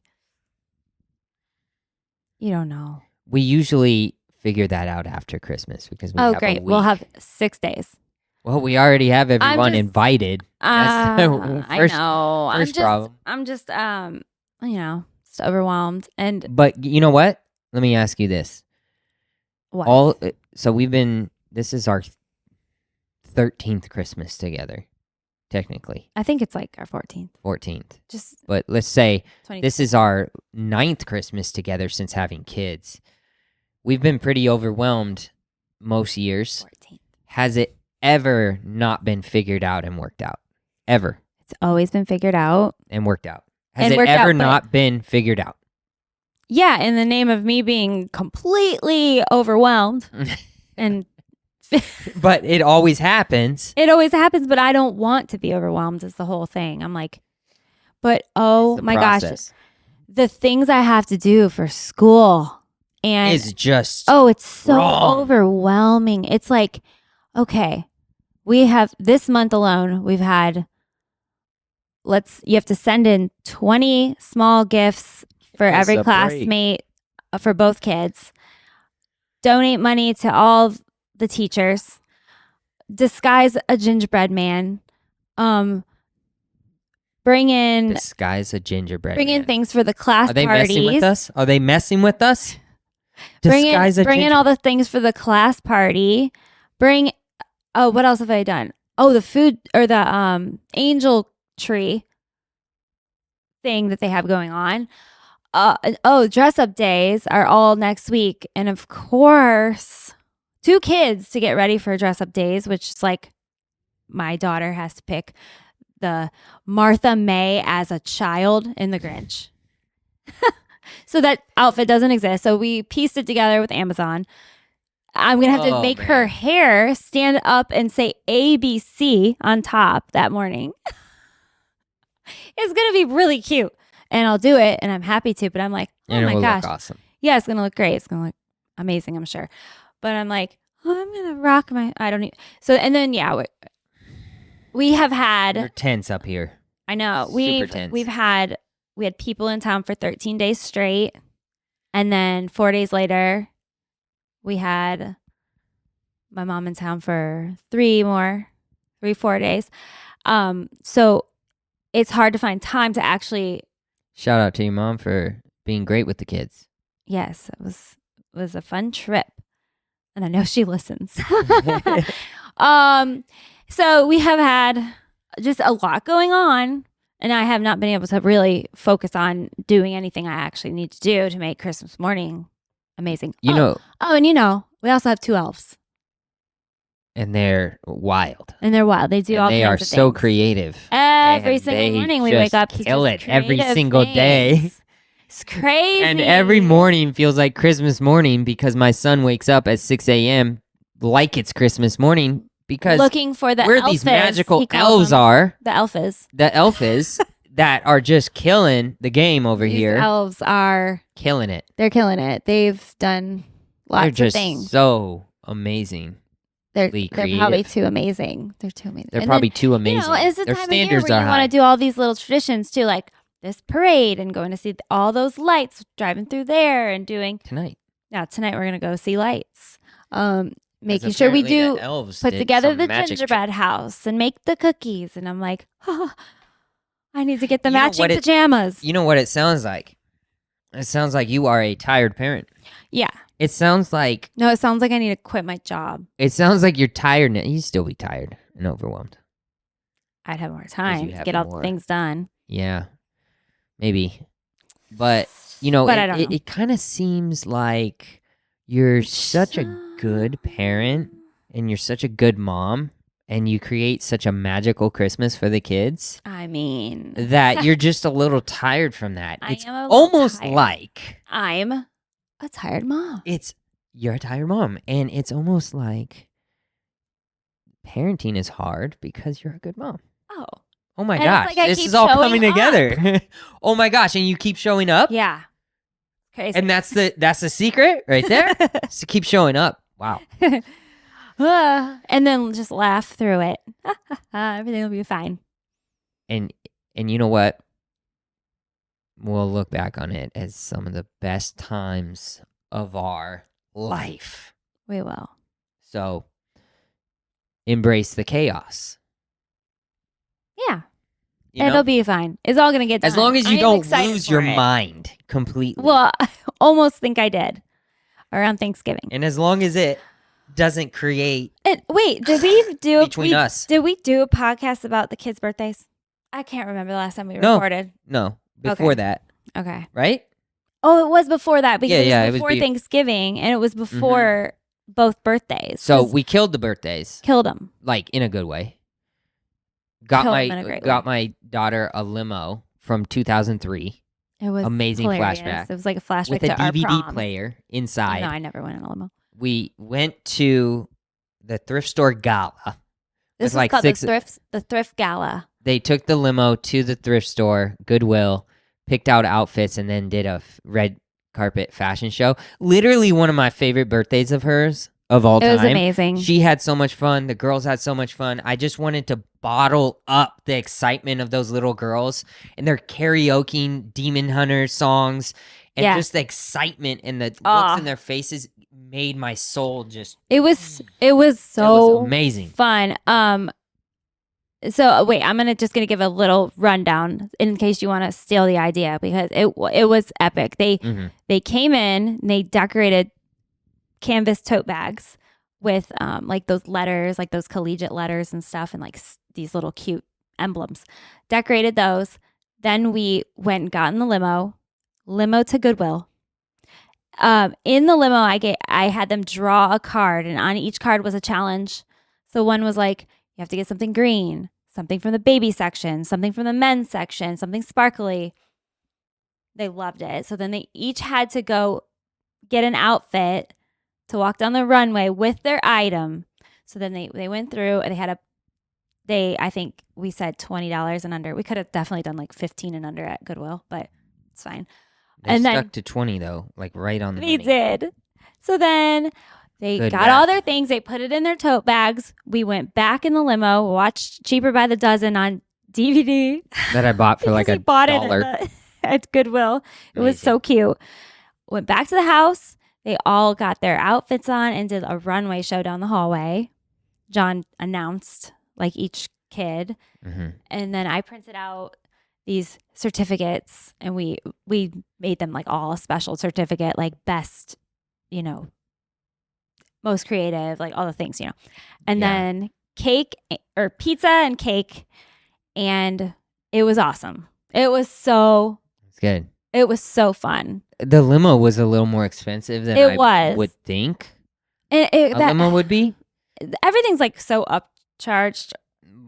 You don't know. We usually figure that out after Christmas because we Oh, have great. a We'll week. have 6 days. Well, we already have everyone just- invited. That's the I first- know. first problem. I'm just just overwhelmed. And But you know what? Let me ask you this. what? So this is our 13th Christmas together, technically. I think it's like our 14th. 14th. Just But let's say 20. this is our 9th Christmas together since having kids. We've been pretty overwhelmed most years. 14th. Has it ever not been figured out and worked out? Ever It's always been figured out. and worked out? Has And it worked ever out, but- not been figured out? Yeah, in the name of me being completely overwhelmed. And But it always happens. it always happens, but I don't want to be overwhelmed is the whole thing. I'm like, but oh It's the my gosh, process. the things I have to do for school and Is just it's so wrong. overwhelming. It's like, okay, we have this month alone, we've had you have to send in 20 small gifts for Give us every a break. classmate for both kids. Donate money to all of the teachers. Disguise a gingerbread man. bring in This guy's a gingerbread bring in man. things for the class Are they parties. messing with us? Are they messing with us? This Bring guy's a in all the things for the class party. Bring what else have I done? Oh, the food or the angel tree thing that they have going on. Dress up days are all next week, and of course 2 kids to get ready for dress up days, which is like my daughter has to pick the Martha May as a child in The Grinch. So that outfit doesn't exist. So we pieced it together with Amazon. I'm going to have to make her hair stand up and say ABC on top that morning. It's going to be really cute. And I'll do it, and I'm happy to, but I'm like, oh my gosh. Look awesome. Yeah, it's going to look great. It's going to look amazing, I'm sure. But I'm like, I'm going to rock I don't need. So, and then, yeah, we have had. You're tense up here. I know. Super tense. We had people in town for 13 days straight. And then 4 days later, we had my mom in town for 4 days. So it's hard to find time to actually. Shout out to your mom for being great with the kids. Yes, it was a fun trip. And I know she listens. So we have had just a lot going on, and I have not been able to really focus on doing anything I actually need to do to make Christmas morning amazing. You know, and we also have 2 elves. and they're wild. And they're wild. They do all kinds of things. They are so creative. Every And single they morning we wake just up to kill just it every creative single day. things. It's crazy. And every morning feels like Christmas morning because my son wakes up at 6 a.m. like it's Christmas morning because looking for the where elfes, these magical he calls elves them. are, The elfes. the elfes that are just killing the game over These here. elves are Killing it. they're killing it. They've done lots They're just of things. so amazing. They're creative. probably too amazing. They're too amazing. They're And probably then, too amazing. it's the Their time of year standards where are you high. want to do all these little traditions too, like this parade and going to see all those lights driving through there and doing. Tonight. Yeah, tonight we're gonna go see lights. Making 'Cause sure we apparently do the elves put did together some the magic gingerbread house and make the cookies, and I'm like, I need to get the You know matching what pajamas. You know what it sounds like? It sounds like you are a tired parent. Yeah. It sounds like No, it sounds like I need to quit my job. you're tired. You'd still be tired and overwhelmed. I'd have more time to have get all more. the things done. Yeah, maybe. But But I don't know. it kind of seems like you're such a good parent and you're such a good mom and you create such a magical Christmas for the kids I mean, that you're just a little tired from that. I It's am a little almost tired. like I'm a tired mom. you're a tired mom, and it's almost like parenting is hard because you're a good mom. Oh, Oh my And it's gosh, like I this keep is all showing coming together. Oh my gosh, and you keep showing up, yeah. Crazy. and that's the secret right there. So keep showing up. Wow. And then just laugh through it. Everything will be fine. And you know what? We'll look back on it as some of the best times of our life. We will. So embrace the chaos. Yeah. You know? It'll be fine. It's all going to get done. As long as you I am don't excited lose for your it. mind completely. Well, I almost think I did around Thanksgiving. And as long as it doesn't create And wait, did we do between us. Did we do a podcast about the kids' birthdays? I can't remember the last time we No. recorded. No, before Okay. that, Okay. right? Oh, it was before that because Yeah, it it was was before Thanksgiving and it was before both birthdays. So 'Cause we killed the birthdays, killed them. like in a good way. Got Killed 'em in a great my daughter a limo from 2003 It was Amazing hilarious. flashback. It was like a flashback with a to our DVD proms. player inside. No, I never went in a limo. We went to the thrift store gala. This With was like called six- the thrift gala. They took the limo to the thrift store, Goodwill, picked out outfits, and then did a red carpet fashion show. Literally one of my favorite birthdays of hers of all It was time. amazing. She had so much fun. The girls had so much fun. I just wanted to bottle up the excitement of those little girls and their karaoke Demon Hunter songs and Yeah. just the excitement and the looks Ah. in their faces made my soul just It was it was so amazing. fun. So wait, I'm just gonna give a little rundown in case you want to steal the idea because it was epic. They came in, and they decorated canvas tote bags with like those letters, like those collegiate letters and stuff, and like these little cute emblems. Decorated those. Then we went and got in the limo to Goodwill. In the limo, I had them draw a card, and on each card was a challenge. So one was like, you have to get something green, something from the baby section, something from the men's section, something sparkly. They loved it. So then they each had to go get an outfit to walk down the runway with their item. So then they went through and I think we said $20 and under. We could have definitely done like 15 and under at Goodwill, but it's fine. They stuck to 20 though, like right on the money. They did. So then they got all their things. They put it in their tote bags. We went back in the limo, watched Cheaper by the Dozen on DVD. That I bought for like $1. Bought it at Goodwill. It was so cute. Went back to the house. They all got their outfits on and did a runway show down the hallway. John announced like each kid. Mm-hmm. And then I printed out these certificates and we made them like all a special certificate, like best, most creative, like all the things, and then cake or pizza and cake. And it was awesome. It's good. It was so fun. The limo was a little more expensive than I would think a limo would be. Everything's like so upcharged,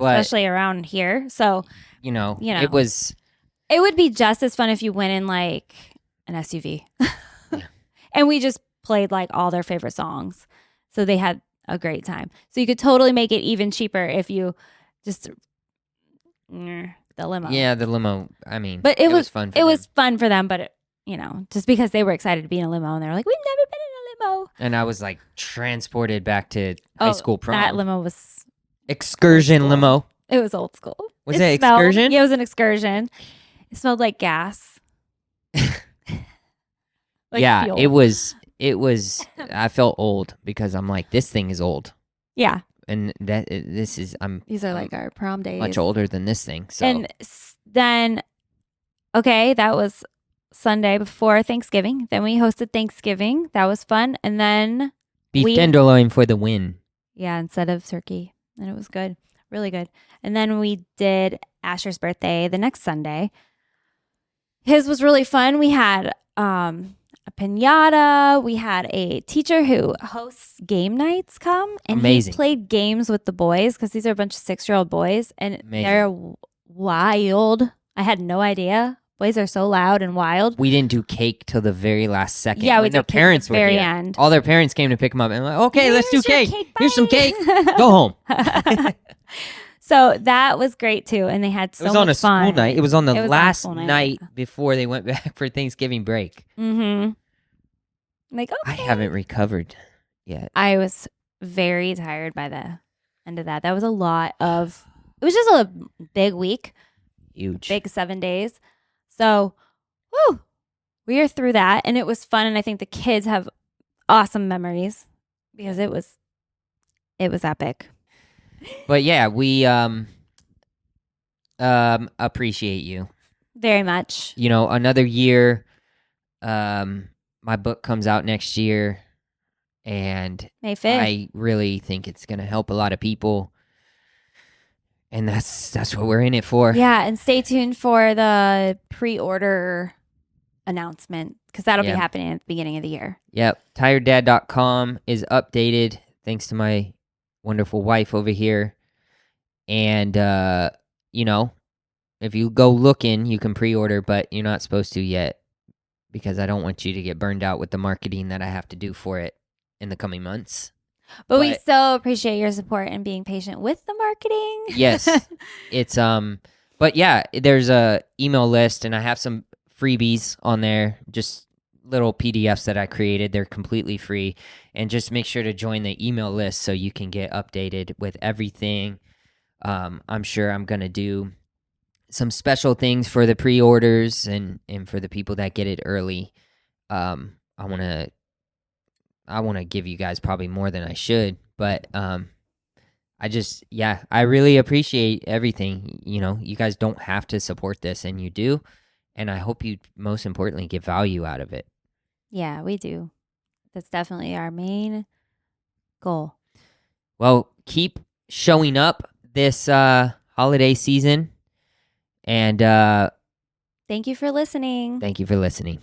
especially around here. So, it would be just as fun if you went in like an SUV. And we just played like all their favorite songs. So they had a great time. So you could totally make it even cheaper if you just the limo. Yeah, the limo. I mean, but it was fun. It was fun for them, but just because they were excited to be in a limo and they're like, we've never been in a limo. And I was like transported back to high school prom. That limo was excursion limo. It was old school. Was it excursion? Yeah, it was an excursion. It smelled like gas. Yeah, fuel. It was. I felt old because I'm like, this thing is old. Yeah. And this is These are like our prom days. Much older than this thing. So and then, okay, that was Sunday before Thanksgiving. Then we hosted Thanksgiving. That was fun. And then beef tenderloin for the win. Yeah, instead of turkey, and it was good, really good. And then we did Asher's birthday the next Sunday. His was really fun. We had a piñata. We had a teacher who hosts game nights come, and Amazing. He played games with the boys because these are a bunch of 6-year-old boys, and Amazing. They're wild. I had no idea. Boys are so loud and wild. We didn't do cake till the very last second. Yeah, when their parents were very here. End. All their parents came to pick them up, and I'm like, okay, let's do cake. Here's some cake. Go home. So that was great too, and they had so much fun. It was on a school night. It was on the last night before they went back for Thanksgiving break. Mm-hmm. Like, okay. I haven't recovered yet. I was very tired by the end of that. That was a lot of. It was just a big week. Huge. Big 7 days. So, woo, we are through that, and it was fun. And I think the kids have awesome memories because it was epic. But yeah, we appreciate you very much. Another year. My book comes out next year, and May 5th. I really think it's going to help a lot of people. And that's what we're in it for. Yeah, and stay tuned for the pre-order announcement because that'll be happening at the beginning of the year. Yep. TiredDad.com is updated thanks to my wonderful wife over here. And, if you go looking, you can pre-order, but you're not supposed to yet because I don't want you to get burned out with the marketing that I have to do for it in the coming months. But we so appreciate your support and being patient with the marketing. Yes. It's but yeah, there's a email list and I have some freebies on there, just little PDFs that I created. They're completely free, and just make sure to join the email list so you can get updated with everything. I'm sure I'm going to do some special things for the pre-orders and for the people that get it early. I want to give you guys probably more than I should, but I I really appreciate everything. You guys don't have to support this, and you do. And I hope you, most importantly, get value out of it. Yeah, we do. That's definitely our main goal. Well, keep showing up this holiday season. And Thank you for listening. thank you for listening.